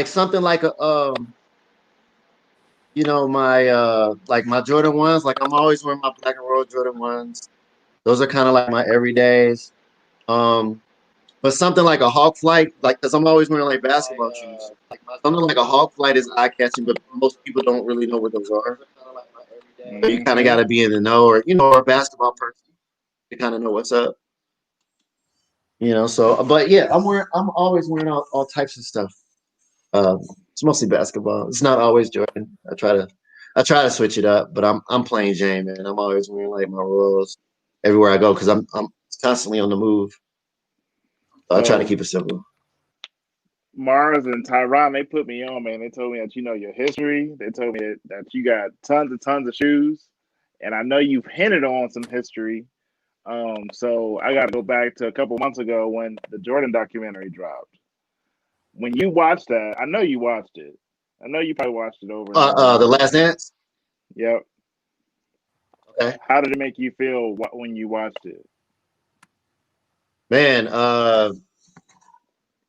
S4: something like a my Jordan ones. Like I'm always wearing my black and roll Jordan ones. Those are kind of like my everydays. Um, but something like a Hawk Flight, like because I'm always wearing like basketball shoes. Something like a Hawk Flight is eye catching, but most people don't really know what those are. So you kind of got
S3: Mm-hmm.
S4: to be in the know, or a basketball person to kind of know what's up. So but yeah, I'm always wearing all types of stuff. It's mostly basketball. It's not always Jordan. I try to switch it up, but I'm playing Jane, man. I'm always wearing like my rolls everywhere I go because I'm constantly on the move. So I try to
S3: So
S4: keep it simple.
S3: Mars and Tyron, they put me on, man. They told me that you know your history. They told me that you got tons of shoes, and I know you've hinted on some history. So I got to go back to a couple months ago when the Jordan documentary dropped. When you watched that, I know you watched it. I know you probably watched it over and over and
S4: The
S3: over
S4: Last
S3: again.
S4: Dance.
S3: Yep.
S4: Okay,
S3: How did it make you feel when you watched it?
S4: man.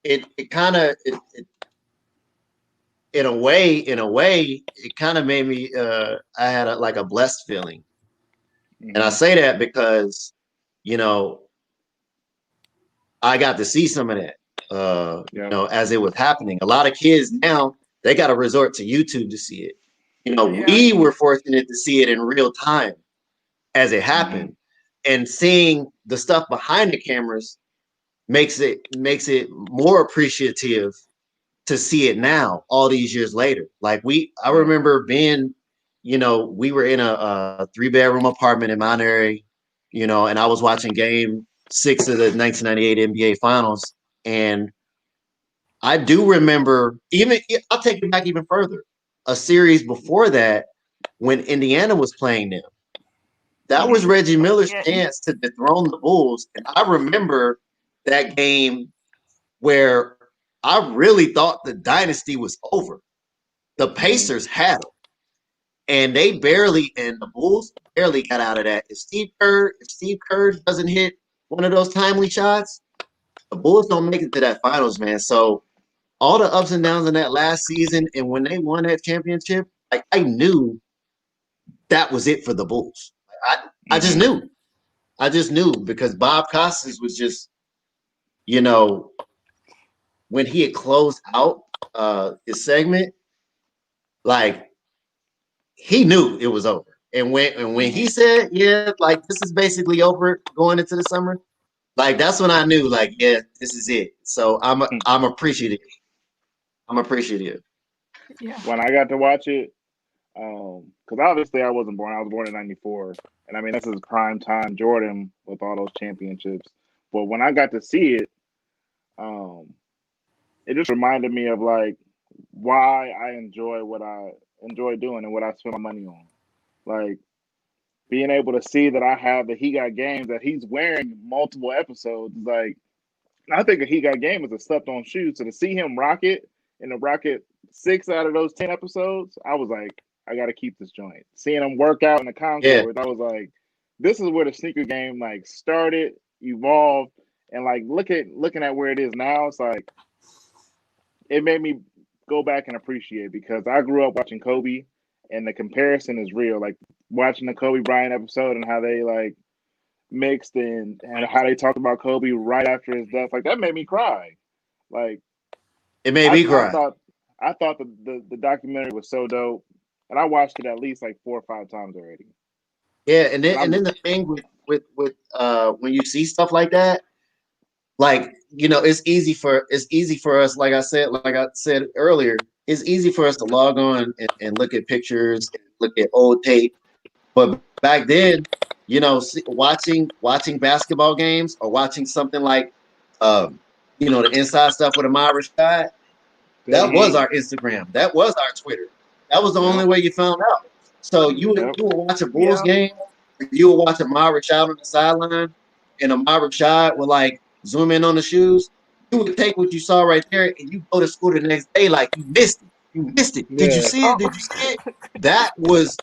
S4: It kind of in a way it kind of made me. I had like a blessed feeling, and I
S3: Mm-hmm.
S4: say that because you know I got to see some of that.
S3: Yep.
S4: As it was happening, a lot of kids now they got to resort to YouTube to see it.
S5: Yeah.
S4: We were fortunate to see it in real time as it
S3: Mm-hmm.
S4: happened, and seeing the stuff behind the cameras makes it more appreciative to see it now, all these years later. I
S3: Right.
S4: remember being, we were in a 3-bedroom apartment in Monterey, and I was watching Game 6 of the 1998 NBA Finals, and I do remember even I'll take it back even further. A series before that, when Indiana was playing them, that was
S5: Mm-hmm.
S4: Reggie
S5: Don't
S4: Miller's
S5: forget.
S4: chance to dethrone the Bulls. And I remember that game where I really thought the dynasty was over. The
S3: Mm-hmm.
S4: Pacers had them, and the Bulls barely got out of that. If Steve Kerr doesn't hit one of those timely shots, the Bulls don't make it to that finals, man. So all the ups and downs in that last season, and when they won that championship, I knew that was it for the Bulls. I just
S3: Mm-hmm.
S4: knew. I just knew because Bob Costas was just, you know, when he had closed out his segment, like he knew it was over. And when he
S3: Mm-hmm.
S4: said, yeah, like this is basically over going into the summer, like that's when I knew, like, yeah, this is it. So I'm appreciative. I'm appreciative.
S5: Yeah.
S3: When I got to watch it, because obviously I wasn't born. I was born in '94, and I mean this is prime time Jordan with all those championships. But when I got to see it, um, it just reminded me of like why I enjoy what I enjoy doing and what I spend my money on. Like being able to see that I have the He Got Games that he's wearing multiple episodes. Like I think a He Got Game is a slept on shoe. So to see him rock it and to rock it 6 out of those 10 episodes, I was like, I got to keep this joint. Seeing him work out in the
S4: Yeah,
S3: Concourse, I was like, this is where the sneaker game like started, evolved, and like looking at where it is now. It's like it made me go back and appreciate because I grew up watching Kobe, and the comparison is real. Like watching the Kobe Bryant episode and how they like mixed and how they talked about Kobe right after his death. Like that made me cry. Like
S4: it made
S3: I,
S4: me
S3: I
S4: cry.
S3: thought I thought the documentary was so dope, and I watched it at least like 4 or 5 times already.
S4: Yeah, and then
S3: And
S4: and
S3: I'm
S4: then the thing with when you see stuff like that, like it's easy for us, like I said earlier. it's easy for us to log on and look at pictures and look at old tape. But back then, watching basketball games or watching something like, um, the inside stuff with Amara Rashad, that
S2: Definitely.
S4: was our Instagram. That was our Twitter. That was the
S2: Yeah.
S4: only way you found out. So
S3: Yep.
S4: you would watch a Bulls
S5: Yep.
S4: game, or you would watch Amara Rashad on the sideline, and Amara Rashad would like zoom in on the shoes. You would take what you saw right there, and you go to school the next day like you missed it. You missed it. Did you
S2: Yeah.
S4: see it? Did you see it? That was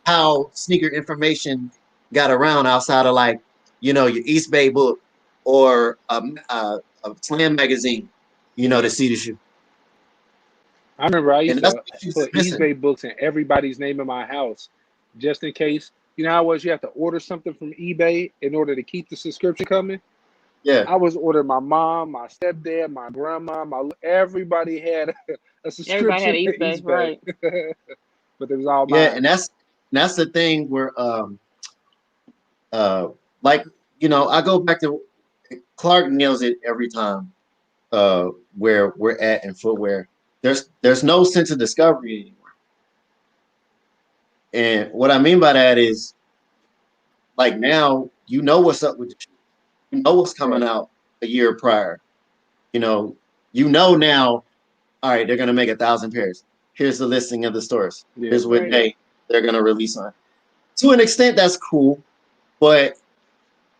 S4: how sneaker information got around outside of like, your East Bay book or a Slam magazine, to see the shoe.
S2: I remember I
S4: And
S2: used
S4: that's
S2: to
S4: what shoes is
S2: put East
S4: missing.
S2: Bay books in everybody's name in my house, just in case. You know how it was? You have to order something from eBay in order to keep the subscription coming.
S4: Yeah.
S2: I was ordering my mom, my stepdad, my grandma, everybody had a
S1: Everybody had
S2: subscription
S1: an
S2: to
S1: East Bay,
S2: East Bay,
S1: right?
S2: but it was all
S4: Yeah.
S2: mine.
S4: And that's the thing where uh like, I go back to Clark nails it every time where we're at in footwear. There's no sense of discovery anymore. And what I mean by that is like now what's up with the shoe. You know what's coming
S2: Right.
S4: out a year prior. You know, now, all right, they're gonna make 1,000 pairs. Here's the listing of the stores.
S2: Yeah.
S4: Here's what
S1: Right.
S4: day they're gonna release on. To an extent, that's cool, but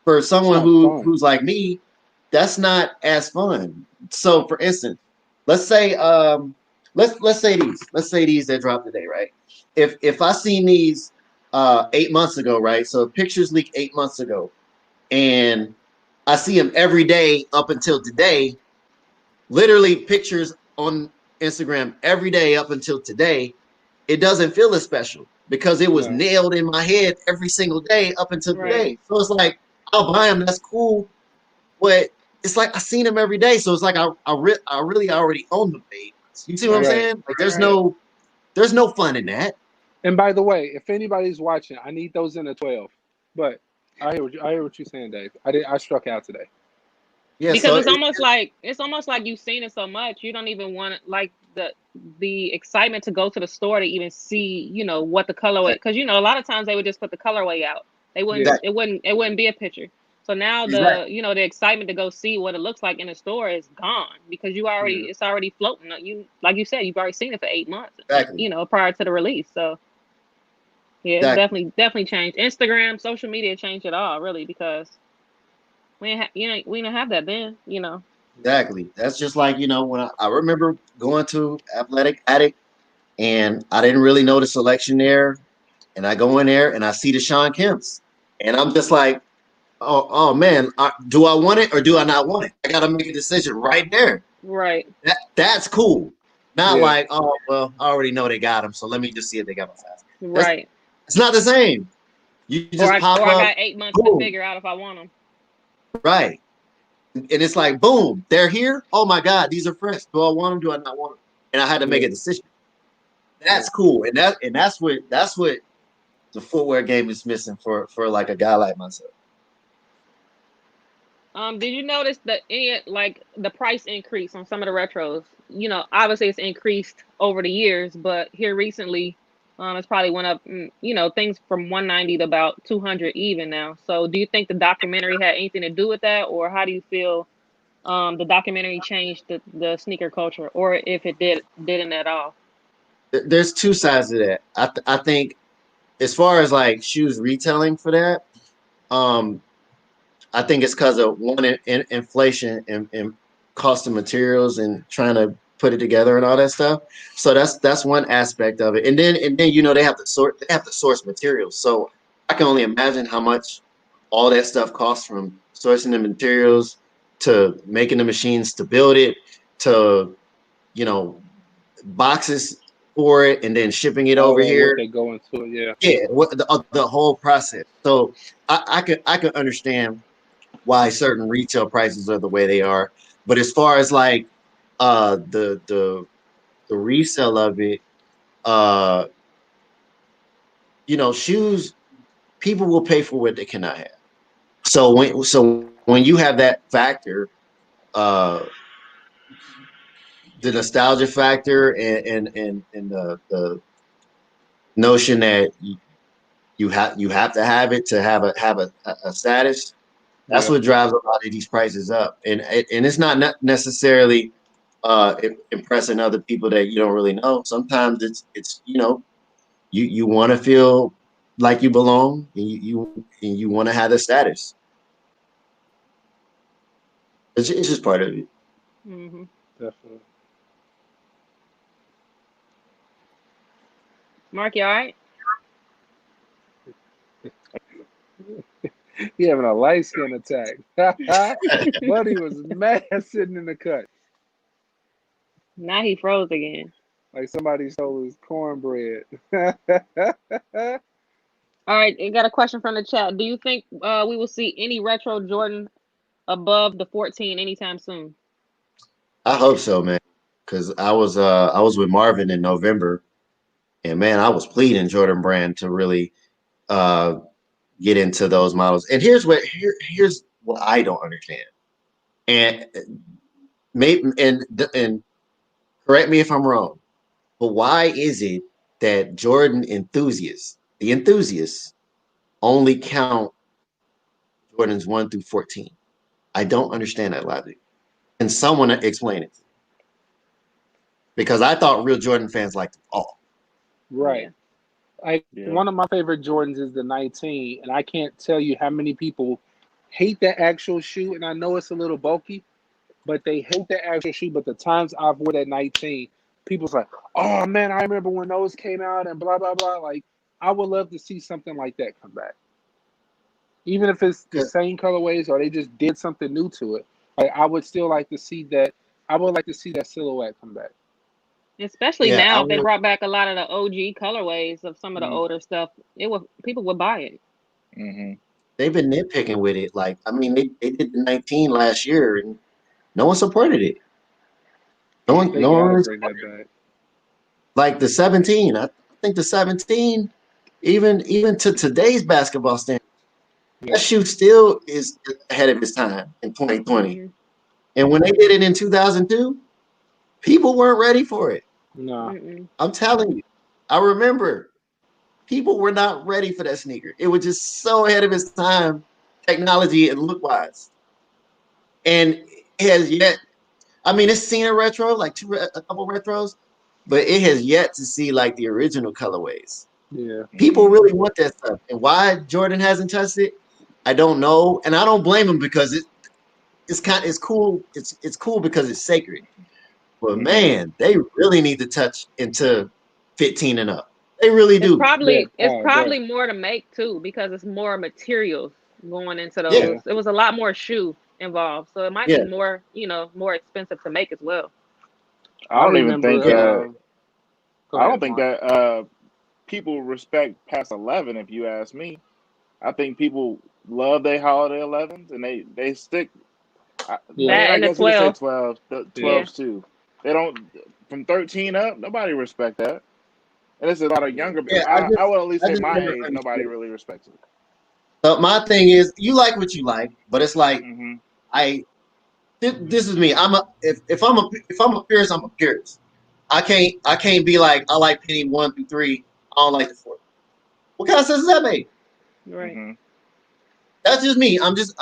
S4: for
S2: It's
S4: someone
S2: not fun.
S4: who's like me, that's not as fun. So, for instance, let's say let's say these that dropped today, right? If I seen these 8 months ago, right? So pictures leaked 8 months ago, and I see them every day up until today. Literally pictures on Instagram every day up until today. It doesn't feel as special because it was
S2: No.
S4: nailed in my head every single day up until
S1: Right.
S4: today. So it's like I'll buy them, that's cool, but it's like I seen them every day. So it's like I really already own them. You see what I'm
S1: Right.
S2: Right.
S4: saying? Like
S1: Right.
S4: there's no fun in that.
S2: And by the way, if anybody's watching, I need those in a 12. But I hear what you're saying, Dave. I struck out today.
S4: Yeah.
S1: Because
S4: So
S1: it's almost like you've seen it so much you don't even want like the excitement to go to the store to even see what the colorway, because a lot of times they would just put the colorway out. They wouldn't
S2: Yeah.
S4: exactly,
S1: it wouldn't be a picture. So now
S4: exactly,
S1: the excitement to go see what it looks like in the store is gone because
S2: Yeah.
S1: it's already floating. You, like you said, you've already seen it for 8 months,
S4: exactly,
S1: prior to the release. So yeah, it's
S4: exactly.
S1: definitely changed. Instagram, social media changed it all really, because we didn't have that then.
S4: Exactly. That's just like, when I remember going to Athletic Attic and I didn't really know the selection there. And I go in there and I see the Sean Kemp's. And I'm just like, oh man, do I want it or do I not want it? I got to make a decision right there.
S1: Right.
S4: That's cool. Not
S2: Yeah.
S4: like, oh, well, I already know they got them. So let me just see if they got my size. That's,
S1: Right.
S4: it's not the same. You
S1: Or
S4: just pop
S1: I
S4: up,
S1: got 8 months to
S4: boom,
S1: figure out if I want them.
S4: right. And it's like, boom, they're here. Oh my God, these are fresh. Do I want them? Do I not want them? And I had to make
S2: Yeah.
S4: a decision.
S2: Yeah.
S4: That's cool, and that's what the footwear game is missing for like a guy like myself.
S1: Did you notice that like the price increase on some of the retros? Obviously it's increased over the years, but here recently, it's probably went up. Things from 190 to about 200 even now. So, do you think the documentary had anything to do with that, or how do you feel the documentary changed the sneaker culture, or if it didn't at all?
S4: There's two sides to that. I think as far as like shoes retailing for that, um, I think it's because of one inflation and cost of materials and trying to put it together and all that stuff. So that's one aspect of it. And then they have to source materials. So I can only imagine how much all that stuff costs, from sourcing the materials to making the machines to build it to you know boxes for it and then shipping it
S2: All
S4: over
S2: that work
S4: here.
S2: that go into it. Yeah.
S4: Yeah, the whole process. So I could understand why certain retail prices are the way they are. But as far as like the resale of it, uh shoes, people will pay for what they cannot have. So when you have that factor, uh the nostalgia factor and the notion that you have to have it to have a status. That's what drives a lot of these prices up, and it's not necessarily impressing other people that you don't really know. Sometimes it's you want to feel like you belong, and you want to have the status. It's just part of it.
S1: Mm-hmm.
S2: Definitely.
S1: Mark, you all right?
S2: He having a light skin attack. Buddy was mad sitting in the cut.
S1: Now he froze again.
S2: Like somebody stole his cornbread.
S1: All right, I got a question from the chat. Do you think we will see any retro Jordan above the 14 anytime soon?
S4: I hope so, man. Because I was with Marvin in November, and man, I was pleading Jordan Brand to really get into those models. And here's what I don't understand. And maybe and correct me if I'm wrong, but why is it that Jordan enthusiasts, the enthusiasts, only count Jordans 1 through 14? I don't understand that logic. Can someone explain it? Because I thought real Jordan fans liked them all.
S2: Right. Like one of my favorite Jordans is the 19, and I can't tell you how many people hate that actual shoe. And I know it's a little bulky, but they hate that actual shoe. But the times I've worn that 19, people's like, "Oh man, I remember when those came out," and blah blah blah. Like, I would love to see something like that come back, even if it's the same colorways or they just did something new to it. Like, I would still like to see that. I would like to see that silhouette come back.
S1: Especially now, if they brought back a lot of the OG colorways of some of the older stuff, people would buy it.
S3: Mm-hmm.
S4: They've been nitpicking with it. Like, I mean, they did the 19 last year, and no one supported it. No one
S2: bring that back.
S4: Like the 17. I think the 17, even to today's basketball standards, that shoe still is ahead of its time in 2020.
S1: Mm-hmm.
S4: And when they did it in 2002, people weren't ready for it.
S2: No.
S1: Mm-mm.
S4: I'm telling you. I remember people were not ready for that sneaker. It was just so ahead of its time, technology and look-wise. And it has yet, I mean, it's seen a retro, like a couple retros, but it has yet to see like the original colorways.
S2: Yeah.
S4: People really want that stuff. And why Jordan hasn't touched it, I don't know. And I don't blame him because it's cool. It's cool because it's sacred. But man, they really need to touch into 15 and up. They really do.
S1: It's probably more to make too, because it's more materials going into those.
S4: Yeah.
S1: It was a lot more shoe involved, so it might be more, more expensive to make as well.
S3: I don't even think. I don't think
S2: Mark.
S3: that people respect past 11. If you ask me, I think people love their holiday 11s, and they stick. I guess you could say 12. The 12s too. They don't from 13 up. Nobody respect that. And it's a lot of younger.
S4: Yeah,
S3: I would at least say my age. Nobody really respects it.
S4: So my thing is, you like what you like, but it's like this is me. If I'm a purist, I'm a purist. I can't be like I like Penny 1 through 3. I don't like the 4. What kind of sense does that make?
S1: Right.
S3: Mm-hmm.
S4: That's just me. I'm just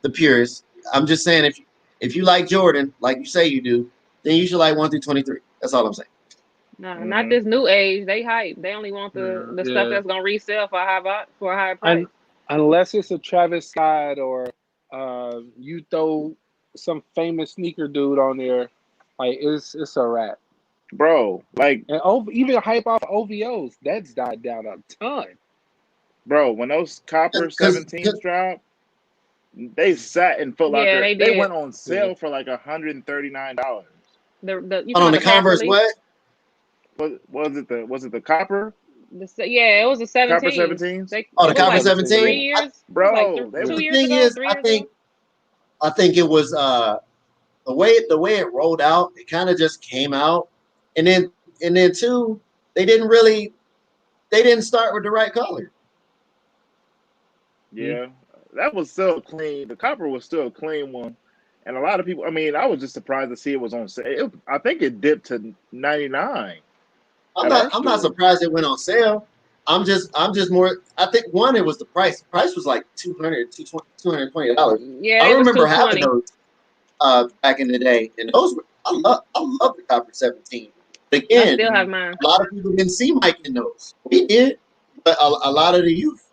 S4: the purist. I'm just saying if you like Jordan, like you say you do, then you should like 1 through 23. That's all I'm saying.
S1: No, not this new age. They hype. They only want the stuff that's gonna resell for a high price.
S2: Unless it's a Travis Scott or you throw some famous sneaker dude on there, like it's a wrap.
S3: Bro, like,
S2: and even hype off OVOs, that's died down a ton.
S3: Bro, when those copper 17s dropped, they sat in Foot Locker.
S1: Yeah,
S3: they went on sale for like $139.
S4: On the Converse what?
S3: Was it the copper?
S1: It was a 17.
S3: Copper 17s.
S4: The copper 17.
S1: 3 years,
S3: bro.
S1: Like 2 years
S4: thing
S1: ago,
S4: is,
S1: 3 years ago.
S4: I think it was the way it rolled out. It kind of just came out, and then two, they didn't start with the right color.
S3: Yeah, that was still clean. The copper was still a clean one. And a lot of people, I mean, I was just surprised to see it was on sale. I think it dipped to 99 at our
S4: I'm not
S3: store.
S4: surprised it went on sale. I'm just more. I think one, it was the price. The price was like $220.
S1: Yeah,
S4: I
S1: it was
S4: remember having
S1: 220.
S4: those back in the day, and those were I love the Copper 17. But
S1: I
S4: again,
S1: still
S3: Hmm.
S1: have mine.
S4: a lot of people didn't see Mike in those. We did, but a lot of the youth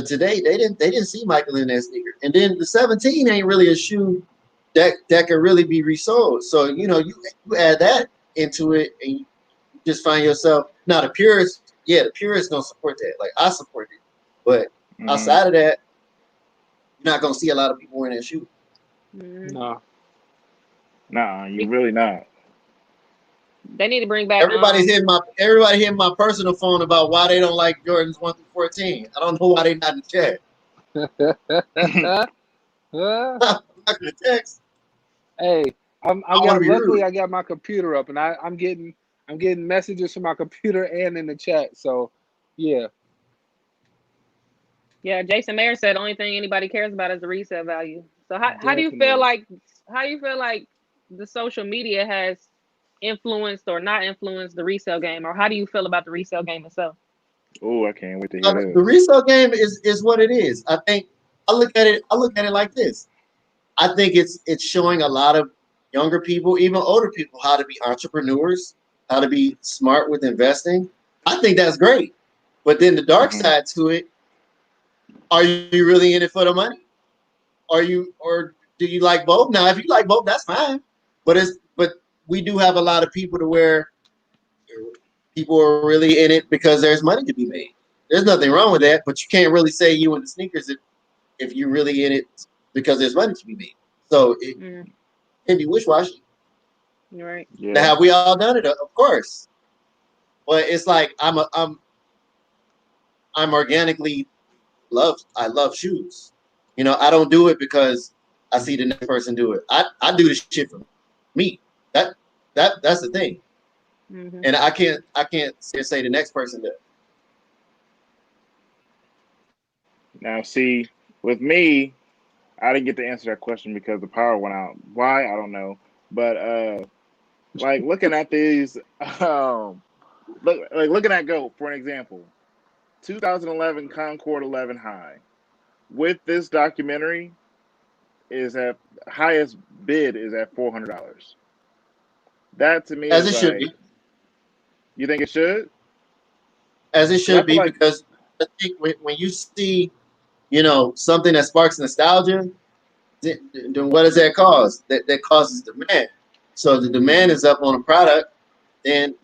S4: today they didn't see Michael in that sneaker. And then the 17 ain't really a shoe that can really be resold. So you add that into it, and you just find yourself now the purists. Yeah, the purists don't support that. Like I support it, but
S3: Hmm.
S4: outside of that, you're not gonna see a lot of people wearing that shoe.
S1: Mhm.
S2: No.
S3: Nah, you really not.
S1: They need to bring back
S4: Everybody hitting my personal phone about why they don't like Jordans 1 through 14. I don't know why they not in the chat. I'm not gonna text.
S2: Hey,
S4: I want to be
S2: luckily
S4: rude.
S2: I got my computer up and I'm getting messages from my computer and in the chat. So yeah.
S1: Yeah, Jason Mayer said the only thing anybody cares about is the resale value. So how do you feel
S2: Definitely.
S1: like the social media has influenced or not influenced the resale game, or how do you feel about the resale game itself?
S3: Oh, I can't wait to hear
S4: The
S3: this.
S4: resale game is what it is. I think I look at it like this. I think it's showing a lot of younger people, even older people, how to be entrepreneurs, how to be smart with investing. I think that's great. But then the dark
S3: Hmm.
S4: side to it, are you really in it for the money? Or do you like both? Now, if you like both, that's fine. But we do have a lot of people to where people are really in it because there's money to be made. There's nothing wrong with that, but you can't really say you in the sneakers if you're really in it because there's money to be made. So it
S1: Mm,
S4: can be wish-washy.
S1: you're right.
S4: Now,
S3: Yeah.
S4: have we all done it? Of course. But it's like I'm organically I love shoes. I don't do it because I see the next person do it. I do this shit for me. That that's the thing.
S1: Hmm.
S4: And I can't say the next person does.
S3: Now, see, with me, I didn't get to answer that question because the power went out. Why? I don't know. But like looking at these, looking at GOAT for an example, 2011 Concord 11 High. With this documentary, is at highest bid is at $400. That to me
S4: As
S3: is
S4: it should
S3: like,
S4: be.
S3: you think it should?
S4: As it
S3: Because I
S4: should
S3: feel
S4: be,
S3: like,
S4: because I think when you see, something that sparks nostalgia, then what does that cause? That causes demand. So the demand
S3: hmm
S4: is up on a product, then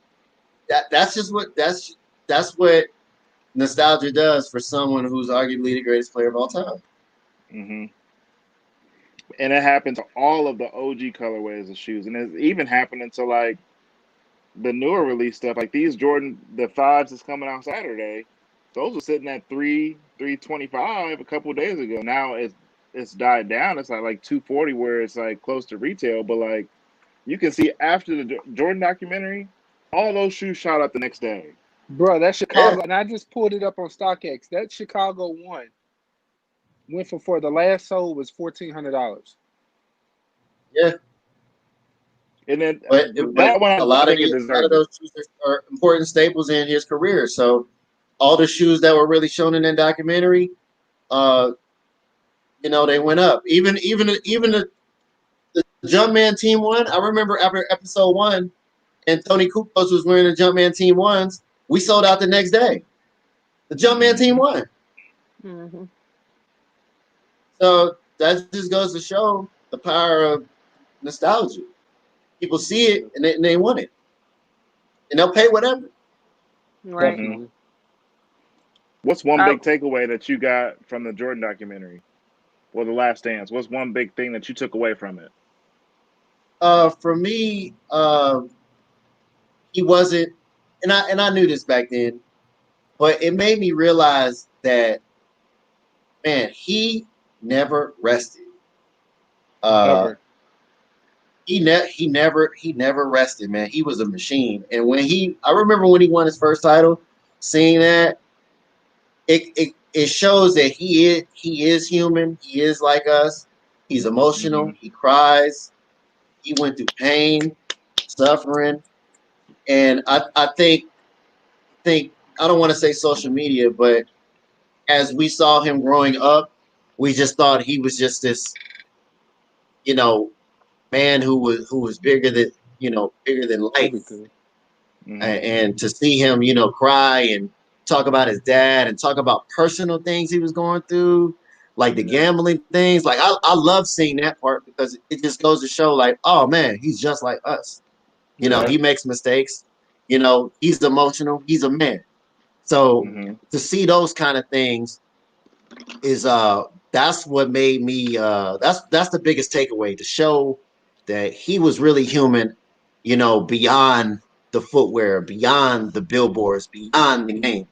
S4: that's just that's what nostalgia does for someone who's arguably the greatest player of all time.
S3: hmm and it happened to all of the OG colorways of shoes, and it's even happening to like the newer release stuff, like these Jordan the fives that's coming out Saturday. Those were sitting at 325 a couple of days ago. Now it's died down. It's like 240 where it's like close to retail, but like you can see after the Jordan documentary, all those shoes shot up the next day.
S2: Bro, that
S4: Yeah,
S2: Chicago, and I just pulled it up on StockX. That Chicago one went for the last sold was $1,400.
S4: yeah.
S3: And then
S4: But
S3: that one, I think it
S4: a lot of
S3: deserves it.
S4: those shoes are important staples in his career. So all the shoes that were really shown in that documentary, uh, they went up. Even the Jumpman Team One. I remember after episode one, and Tony Kukoc was wearing the Jumpman Team Ones. We sold out the next day. The Jumpman Team
S3: Hmm
S4: One.
S1: Hmm.
S4: So that just goes to show the power of nostalgia. People see it and they want it, and they'll pay whatever.
S1: Right.
S3: hmm
S2: Definitely.
S3: What's one
S1: Uh,
S3: big takeaway that you got from the Jordan documentary? Well, The Last Dance. What's one big thing that you took away from it?
S4: For me, he wasn't, and I knew this back then, but it made me realize that, man, he never rested. Uh,
S2: Ever.
S4: he never rested, man. He was a machine. And I remember when he won his first title, seeing that, it shows that he is human. He is like us. He's emotional. He cries. He went through pain, suffering, and I think I don't want to say social media, but as we saw him growing up, we just thought he was just this, you know, man who was bigger than bigger than life.
S2: Everything.
S4: And to see him, cry and talk about his dad and talk about personal things he was going through, like the gambling things. Like I love seeing that part because it just goes to show, like, oh man, he's just like us.
S2: Yeah.
S4: He makes mistakes. He's emotional. He's a man. So to see those kind of things is that's what made me that's the biggest takeaway, to show that he was really human, beyond the footwear, beyond the billboards, beyond the game.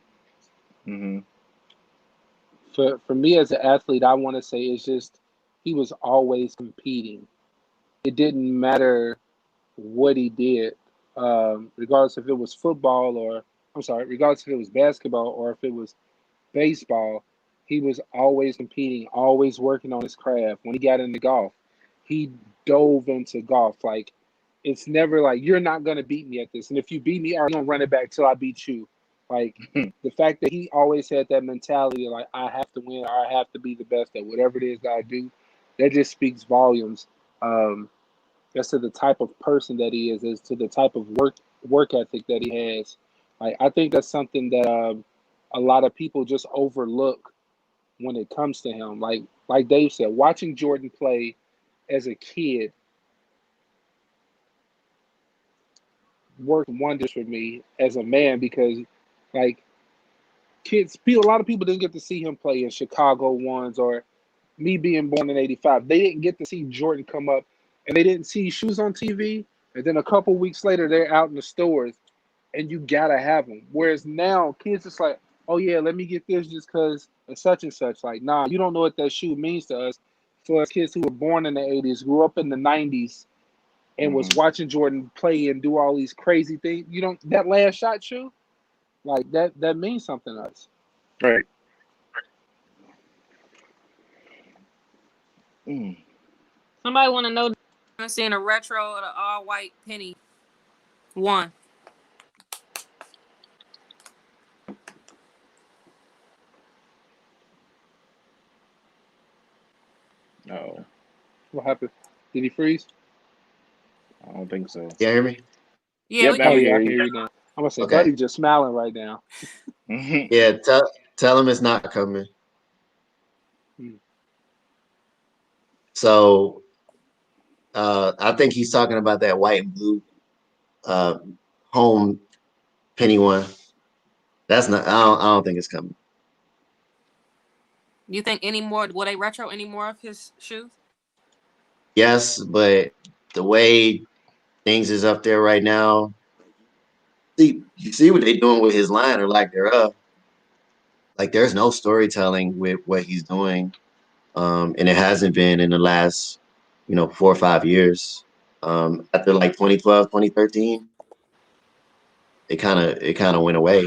S2: For me as an athlete, I want to say it's just he was always competing. It didn't matter what he did, regardless if it was football or regardless if it was basketball or if it was baseball. He was always competing, always working on his craft. When he got into golf, he dove into golf. Like, it's never like, you're not gonna beat me at this, and if you beat me, I'm gonna run it back till I beat you. Like, the fact that he always had that mentality, like, I have to win, or I have to be the best at whatever it is that I do, that just speaks volumes. As to the type of person that he is, as to the type of work ethic that he has. Like, I think that's something that a lot of people just overlook when it comes to him. Like Dave said, watching Jordan play as a kid worked wonders for me as a man, because, like, a lot of people didn't get to see him play in Chicago ones, or me being born in '85. They didn't get to see Jordan come up, and they didn't see shoes on TV. And then a couple weeks later, they're out in the stores, and you gotta have them. Whereas now, kids just like, oh yeah, let me get this just because of such and such. Like, nah, you don't know what that shoe means to us. For us kids who were born in the '80s, grew up in the '90s, and was watching Jordan play and do all these crazy things. That last shot shoe, like that means something to us.
S3: Right.
S1: Somebody want to know? I'm seeing a retro of the all white penny one.
S3: Oh,
S2: What happened? Did he freeze?
S3: I don't think so.
S4: You hear me?
S1: Yeah,
S3: Yep,
S1: we
S3: now
S1: can
S2: Oh
S3: we
S2: yeah,
S3: hear
S2: I can
S3: you.
S2: hear you now. I'm gonna say,
S4: Okay.
S2: Buddy's just smiling right now.
S4: Yeah, tell him it's not coming.
S2: Hmm.
S4: So I think he's talking about that white and blue uh, home penny one. That's not. I don't think it's coming.
S1: You think any more? Will they retro any more of his shoes?
S4: Yes, but the way things is up there right now, you see what they're doing with his line, or like they're up. Like, there's no storytelling with what he's doing, and it hasn't been in the last 4 or 5 years. After like 2012, 2013, it kind of went away.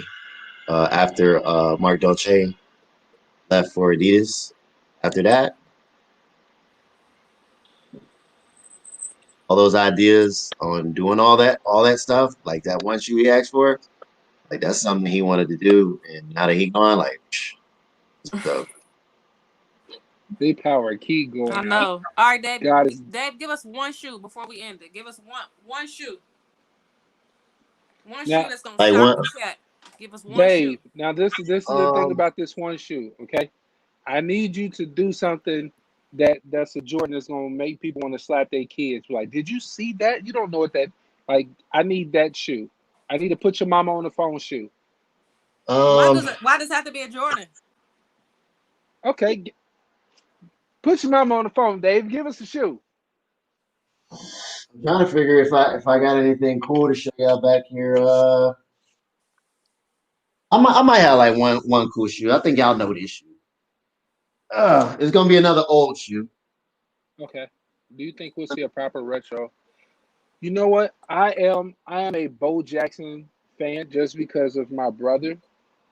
S4: After Mark Dolce left for Adidas, after that, all those ideas on doing all that stuff, like that one shoe he asked for, like that's something he wanted to do, and now that he gone, like, so
S2: Big power, keep
S1: I
S2: going.
S1: know. All right, Dave.
S2: God is
S1: Dave, give us one shoe before we end it. Give us one shoe. One shoe
S2: now,
S1: that's gonna
S4: like
S1: shock
S4: one.
S1: the set. Give us one shoe.
S2: Dave. Now this is the thing
S4: Um,
S2: about this one shoe. Okay, I need you to do something that's a Jordan that's gonna make people want to slap their kids. Like, did you see that? You don't know what that. Like, I need that shoe. I need to put your mama on the phone shoe.
S4: um,
S1: Why does it have to be a Jordan?
S2: Okay, put your mama on the phone, Dave. Give us a shoe.
S4: I'm trying to figure if I got anything cool to show y'all back here. I might have like one cool shoe. I think y'all know this shoe. It's gonna be another old shoe.
S2: Okay. Do you think we'll see a proper retro? You know what? I am a Bo Jackson fan just because of my brother.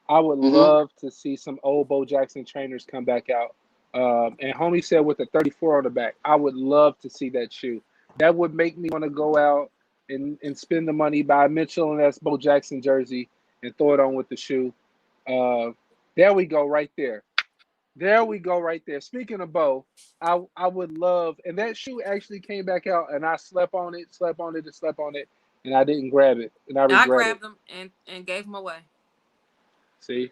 S2: I would
S4: Mm-hmm.
S2: love to see some old Bo Jackson trainers come back out And homie said with a 34 on the back. I would love to see that shoe. That would make me want to go out and spend the money, buy a Mitchell and S. Bo Jackson jersey and throw it on with the shoe. Uh, there we go, right there. There we go, right there. Speaking of Bo, I would love, and that shoe actually came back out, and I slept on it, and slept on it, and I didn't grab it, and I
S1: I
S2: regret it.
S1: grabbed them and gave them away.
S2: See,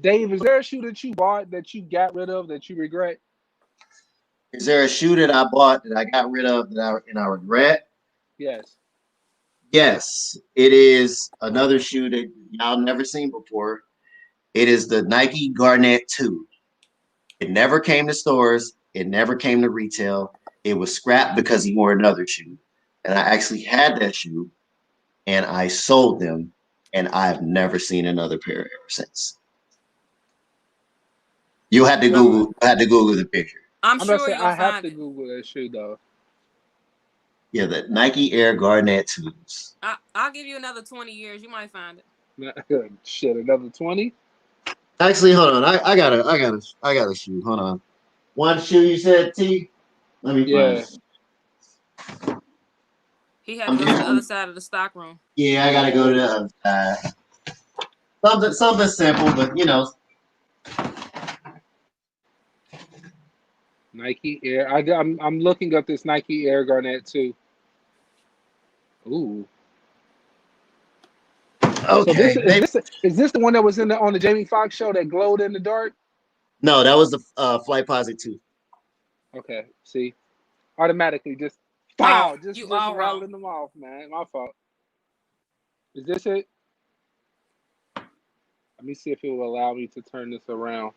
S2: Dave, is there a shoe that you bought that you got rid of that you regret?
S4: Is there a shoe that I bought that I got rid of and I regret?
S2: Yes.
S4: Yes, it is another shoe that y'all never seen before. It is the Nike Garnett 2. It never came to stores. It never came to retail. It was scrapped because he wore another shoe. And I actually had that shoe and I sold them and I've never seen another pair ever since. You had to Google the picture.
S1: I'm
S2: I'm about to
S1: sure
S2: say
S1: you'll
S2: I have
S1: find
S2: to
S1: it.
S2: Google that shoe though.
S4: Yeah, the Nike Air Garnett 2s.
S1: I'll give you another 20 years. You might find it.
S2: Shit, another 20?
S4: Actually, hold on. I got a shoe. Hold on. One shoe you said, T? Let me find
S2: Yeah.
S4: it.
S1: He had to go to the other side of the stock room.
S4: Yeah, I gotta go to the other side. Something simple, but you know.
S2: Nike Air. I'm looking up this Nike Air Garnett too. Ooh. So
S4: Okay.
S2: is this the one that was on the Jamie Foxx show that glowed in the dark?
S4: No, that was the Flight Posit 2.
S2: Okay. See, automatically just
S1: Wrong.
S2: pow, just
S1: You all wrong.
S2: rattling them off, man. My fault. Is this it? Let me see if it will allow me to turn this around.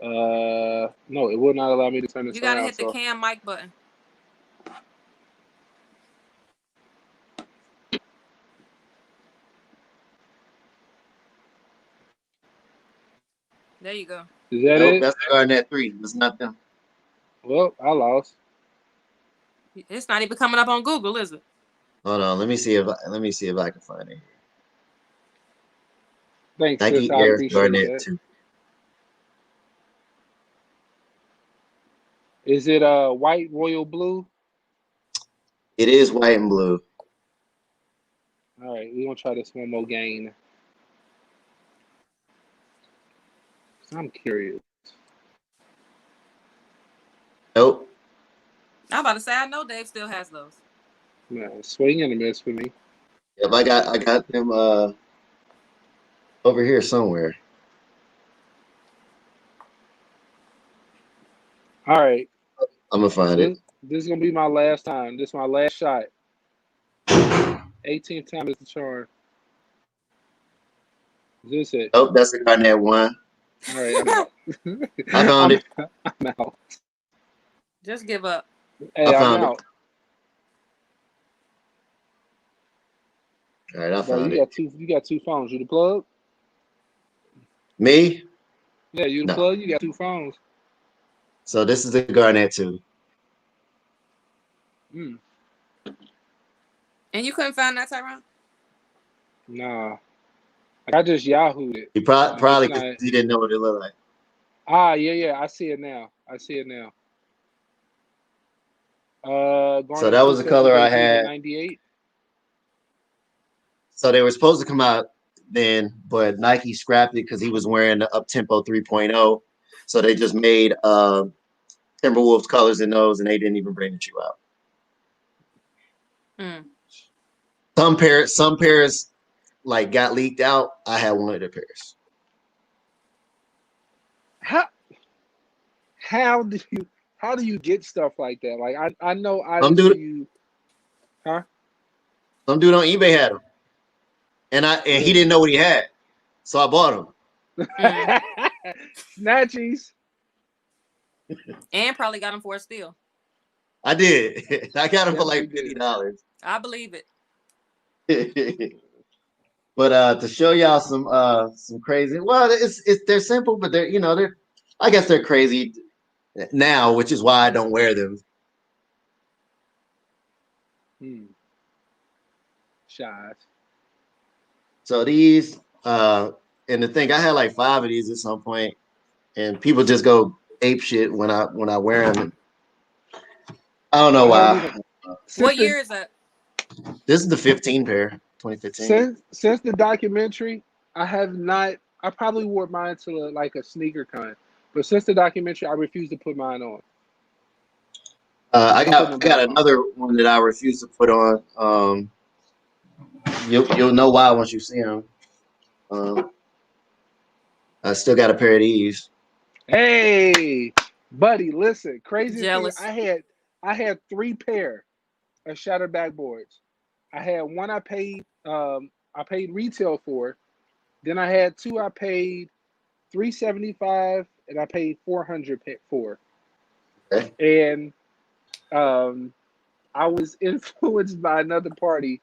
S2: No, it will not allow me to turn this
S1: You gotta
S2: around.
S1: hit the cam mic button. There you go.
S2: Is that
S4: Nope,
S2: it?
S4: that's the Garnett 3. It's not them.
S2: Well, I lost.
S1: It's not even coming up on Google, is it?
S4: Hold on, let me see if I can find it.
S2: Thanks, sis.
S4: Nike
S2: I
S4: Air
S2: appreciate
S4: Garnett
S2: that.
S4: 2.
S2: Is it white royal blue?
S4: It is white and blue.
S2: All right, we're gonna try this one more game. I'm curious.
S4: Nope.
S1: I'm about to say I know Dave still has those.
S2: Man, swing and a miss for me.
S4: Yep, I got them over here somewhere.
S2: All right,
S4: I'm gonna find it.
S2: this is gonna be my last time. This is my last shot. 18th time is the charm. Is this it?
S4: Nope, that's the Garnett 1.
S2: All right, I'm out.
S4: I found it.
S2: I'm out.
S1: Just give up.
S2: Hey, I'm
S4: found it.
S2: out.
S4: All right, I
S2: Bro,
S4: found
S2: you
S4: it.
S2: got two phones. You the plug?
S4: Me?
S2: Yeah, you the
S4: No.
S2: plug. You got two phones.
S4: So this is the Garnett 2.
S2: Mm,
S1: And you couldn't find that, Tyrone?
S2: nah, I just Yahooed it.
S4: He
S2: It's
S4: probably because
S2: not.
S4: he didn't know what it looked like.
S2: Yeah. I see it now.
S4: So
S2: Garnet
S4: that
S2: 2
S4: was the
S2: said
S4: color I
S2: debuted in
S4: had.
S2: '98.
S4: So they were supposed to come out then, but Nike scrapped it because he was wearing the Up-Tempo 3.0. So they just made Timberwolves colors in those, and they didn't even bring the shoe out.
S1: Mm.
S4: Some pairs like got leaked out. I had one of the pairs.
S2: How do you get stuff like that? Like I know I
S4: Some
S2: didn't see
S4: dude,
S2: you, huh?
S4: some dude on eBay had them, and he didn't know what he had, so I bought them.
S1: Mm.
S2: Snatchies.
S1: And probably got them for a steal.
S4: I did. I got them for like
S2: Definitely did.
S4: $50.
S1: I believe it.
S4: But to show y'all some crazy. Well, they're simple, but they're I guess they're crazy now, which is why I don't wear them.
S2: Shies.
S4: So these and the thing, I had like 5 of these at some point, and people just go ape shit when I wear them. I don't know
S2: I don't
S4: why.
S2: even.
S5: What
S2: Since the
S5: year is that?
S4: This is the 15 pair, 2015.
S2: since the documentary, I have not. I probably wore mine to like a sneaker con, but since the documentary, I refuse to put mine on.
S4: I
S2: I'm putting
S4: got
S2: them
S4: I got
S2: back on.
S4: another one that I refuse to put on. You'll know why once you see them. Um, I still got a pair of these.
S2: Hey, buddy, listen. Craziest thing,
S5: Jealous.
S2: I had 3 pair of shattered backboards. I had one I paid retail for. Then I had two I paid 375 and I paid 400 for.
S4: Okay.
S2: And um I was influenced by another party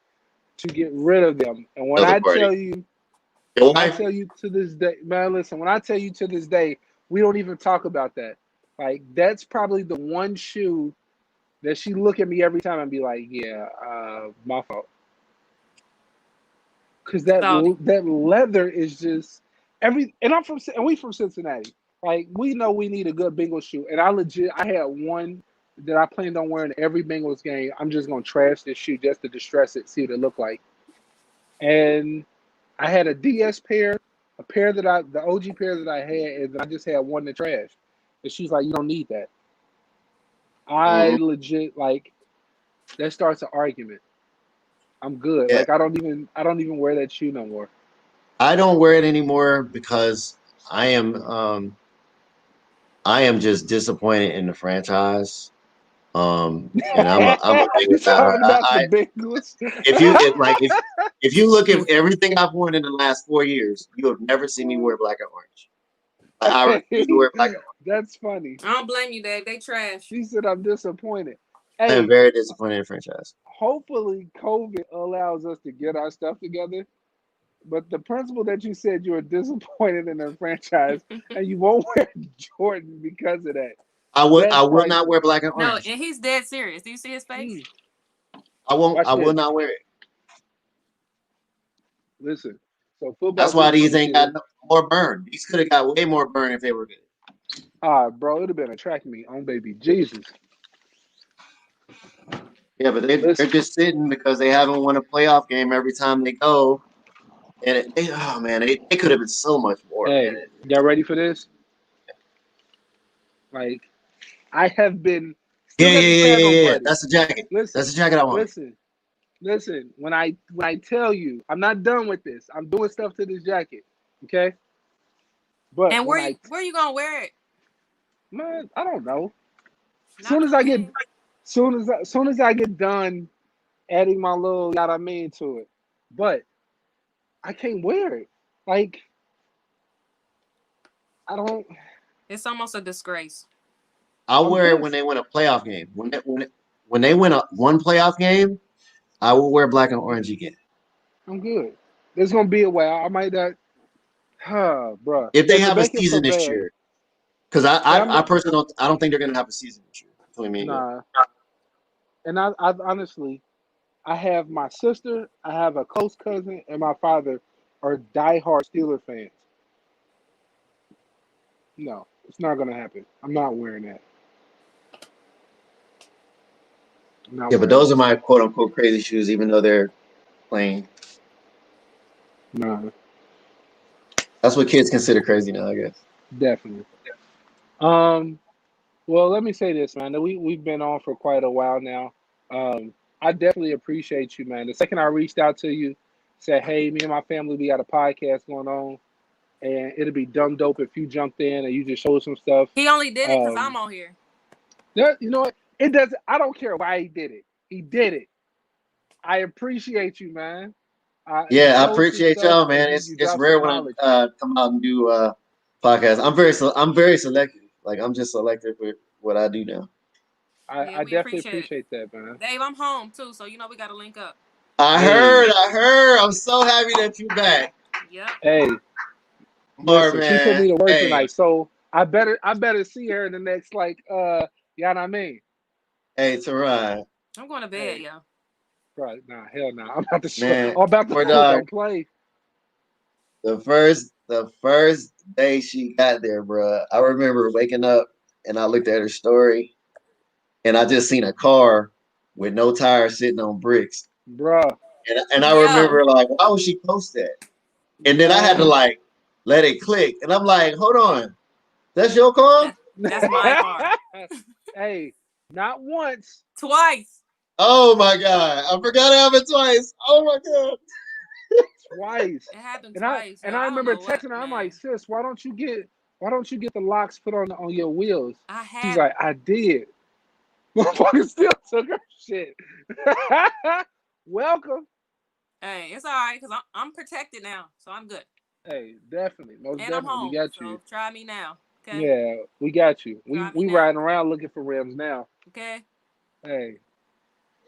S2: to get rid of them. And
S4: Other party. Your
S2: when I
S4: wife?
S2: tell you to this day, man, listen, when I tell you to this day, we don't even talk about that. Like that's probably the one shoe that she look at me every time and be like, "Yeah, my fault." Because
S5: Salty.
S2: that leather is just and we from Cincinnati. Like we know we need a good Bengals shoe, and I had one that I planned on wearing every Bengals game. I'm just gonna trash this shoe just to distress it, see what it look like. And I had a DS pair, a pair the OG pair that I had, and then I just had one to trash. And she's like, "You don't need that." I
S4: Mhm.
S2: legit like that starts an argument. I'm good.
S4: Yeah.
S2: Like I don't even wear that shoe no more.
S4: I don't wear it anymore because I am um I am just disappointed in the franchise. And I'm a
S2: You
S4: Bengals diehard.
S2: talking about the Bengals?
S4: If you look at everything I've worn in the last 4 years, you have never seen me wear black and orange. I refuse to
S2: Hey,
S4: wear black and orange.
S2: that's funny.
S5: I don't blame you, Dave. They trash.
S2: She said I'm disappointed.
S4: I am
S2: Hey,
S4: very disappointed in the franchise.
S2: hopefully COVID allows us to get our stuff together. But the principle that you said you were disappointed in the franchise and you won't wear Jordan because of that.
S4: I
S2: That's
S4: will not
S2: priceless.
S4: wear black and
S5: No,
S4: orange.
S5: and he's dead serious. Do you see his face?
S2: Mm,
S4: I
S2: watch
S4: will
S2: this.
S4: not wear it.
S2: Listen. So football
S4: That's why
S2: season
S4: these
S2: this
S4: ain't got
S2: year.
S4: no more burn. These could have got way more burn if they were good.
S2: Bro, it'd have been a track meet on baby Jesus.
S4: Yeah, but they're
S2: Listen.
S4: just sitting because they haven't won a playoff game every time they go. And oh man, they could have been so much more,
S2: Hey,
S4: man.
S2: y'all ready for this? Like, I have been still
S4: Yeah,
S2: got
S4: yeah,
S2: the
S4: yeah,
S2: tag
S4: yeah,
S2: on
S4: yeah, yeah.
S2: Buddy.
S4: That's the jacket.
S2: Listen,
S4: That's the jacket I want.
S2: listen, listen. When I tell you, I'm not done with this. I'm doing stuff to this jacket. Okay? But
S5: And where you gonna wear it?
S2: man, I don't know.
S5: Not
S2: Soon
S5: on
S2: as
S5: the
S2: I get
S5: game.
S2: soon as I get done adding my little yada mean to it. But I can't wear it. Like, I don't
S5: It's almost a disgrace.
S4: I'll
S2: I'm
S4: wear it when
S2: pissed.
S4: they win a playoff game. When they win one playoff game, I will wear black and orange again.
S2: I'm good. There's gonna be a way. I might not bruh.
S4: If they
S2: If it
S4: have a
S2: make it so
S4: season this
S2: bad,
S4: year, because
S2: and I'm
S4: I
S2: not
S4: personally I don't think they're gonna have a season this year. Between me and you.
S2: nah. And I honestly, I have my sister, I have a close cousin, and my father are diehard Steeler fans. No, it's not gonna happen. I'm not wearing that. I'm not
S4: Yeah, but
S2: wearing
S4: those are
S2: that.
S4: my quote unquote crazy shoes, even though they're plain.
S2: No,
S4: That's what kids consider crazy now, I guess.
S2: definitely. Um, well, let me say this, man. We've been on for quite a while now. I definitely appreciate you, man. The second I reached out to you, said, "Hey, me and my family, we got a podcast going on, and it'd be dumb dope if you jumped in and you just showed some stuff."
S5: He only did it because I'm
S2: Um,
S5: on here.
S2: yeah, you know what? It doesn't. I don't care why he did it. He did it. I appreciate you, man. You
S4: Yeah, I
S2: showed some
S4: appreciate
S2: stuff
S4: y'all,
S2: and
S4: man.
S2: you
S4: It's
S2: dropped some
S4: rare when
S2: knowledge.
S4: I come out and do podcasts. I'm very selective. Like I'm just selective with what I do now.
S5: Yeah,
S2: I
S5: we
S2: definitely
S5: appreciate it.
S2: appreciate that, man.
S5: Dave, I'm home too, so you know we gotta link up.
S2: Hey,
S4: I heard. I'm so happy that you're back.
S5: Yep.
S2: hey,
S4: More
S2: listen, she put
S4: man.
S2: me to work
S4: Hey,
S2: tonight, so I better see her in the next like you know what I mean?
S4: hey, Teron.
S5: I'm going to bed,
S2: Hey,
S5: yo.
S2: right, nah, hell nah. I'm
S4: Man,
S2: about to
S4: poor
S2: oh,
S4: dog.
S2: don't play.
S4: The first day she got there, bro, I remember waking up and I looked at her story and I just seen a car with no tires sitting on bricks.
S2: Bruh.
S4: And I
S5: Yo,
S4: remember like, why would she post that? And then I had to
S2: Man.
S4: like let it click. And I'm like, hold on, that's your car?
S5: that's my car.
S2: Hey, not once,
S5: Twice.
S4: Oh my God. I forgot it happened twice. Oh my God.
S2: twice.
S5: It happened
S2: And I
S5: twice. Yo,
S2: and I
S5: I don't
S2: remember
S5: know what,
S2: texting her. I'm like,
S5: man.
S2: sis, why don't you get the locks put on your wheels?
S5: I
S2: She's
S5: have
S2: like,
S5: them.
S2: I did. Motherfucker still took her shit. Welcome.
S5: Hey, it's all right because I'm protected now, so I'm good.
S2: Hey, definitely, most
S5: And I'm
S2: definitely, we
S5: home,
S2: got you.
S5: so try me now. Okay,
S2: Yeah, we got you. We
S5: try me
S2: we
S5: now.
S2: riding around looking for rims now.
S5: Okay.
S2: Hey,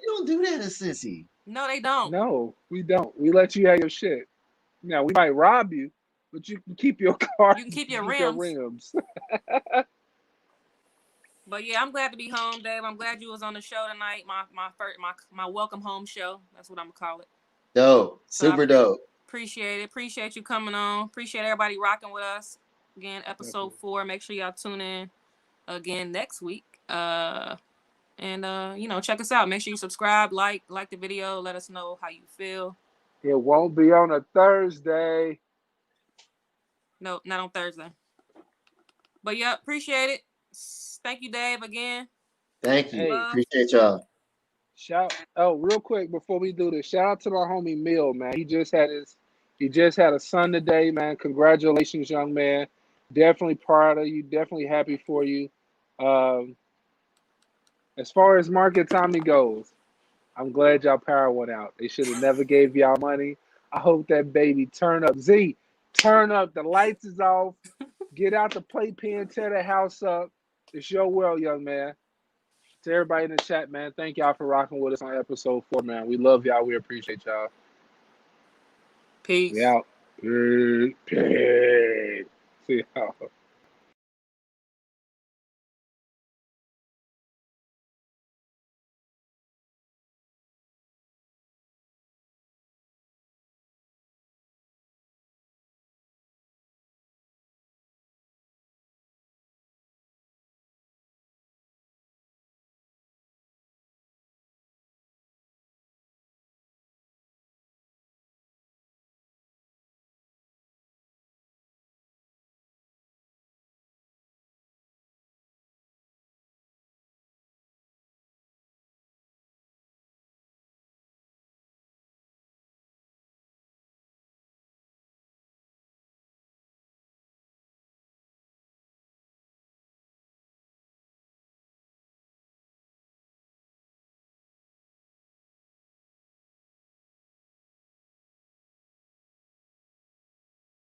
S4: You don't do that to Sissy.
S5: No, they don't.
S2: no, we don't. We let you have your shit. Now we might rob you, but you can keep your car.
S5: You can
S2: You
S5: keep
S2: can
S5: your
S2: keep your
S5: rims.
S2: rims.
S5: But yeah, I'm glad to be home, Dave. I'm glad you was on the show tonight. My welcome home show. That's what I'm gonna call it.
S4: Dope.
S5: So I
S4: Super dope.
S5: appreciate it. Appreciate you coming on. Appreciate everybody rocking with us. Again, episode
S2: Definitely.
S5: 4. Make sure y'all tune in again next week. And check us out. Make sure you subscribe, like the video. Let us know how you feel.
S2: It won't be on a Thursday.
S5: No, not on Thursday. But yeah, appreciate it. Thank you, Dave, again.
S4: Thank you.
S2: Hey,
S5: Love.
S4: Appreciate y'all.
S2: real quick before we do this, shout out to my homie Mill, man. He just had a son today, man. Congratulations, young man. Definitely proud of you. Definitely happy for you. Um, as far as market timing goes, I'm glad y'all power went out. They should have never gave y'all money. I hope that baby turn up. Z, turn up. The lights is off. Get out the playpen, tear the house up. It's your world, young man. To everybody in the chat, man, thank y'all for rocking with us on episode 4, man. We love y'all. We appreciate y'all. We
S5: Peace.
S2: out. Peace. See y'all.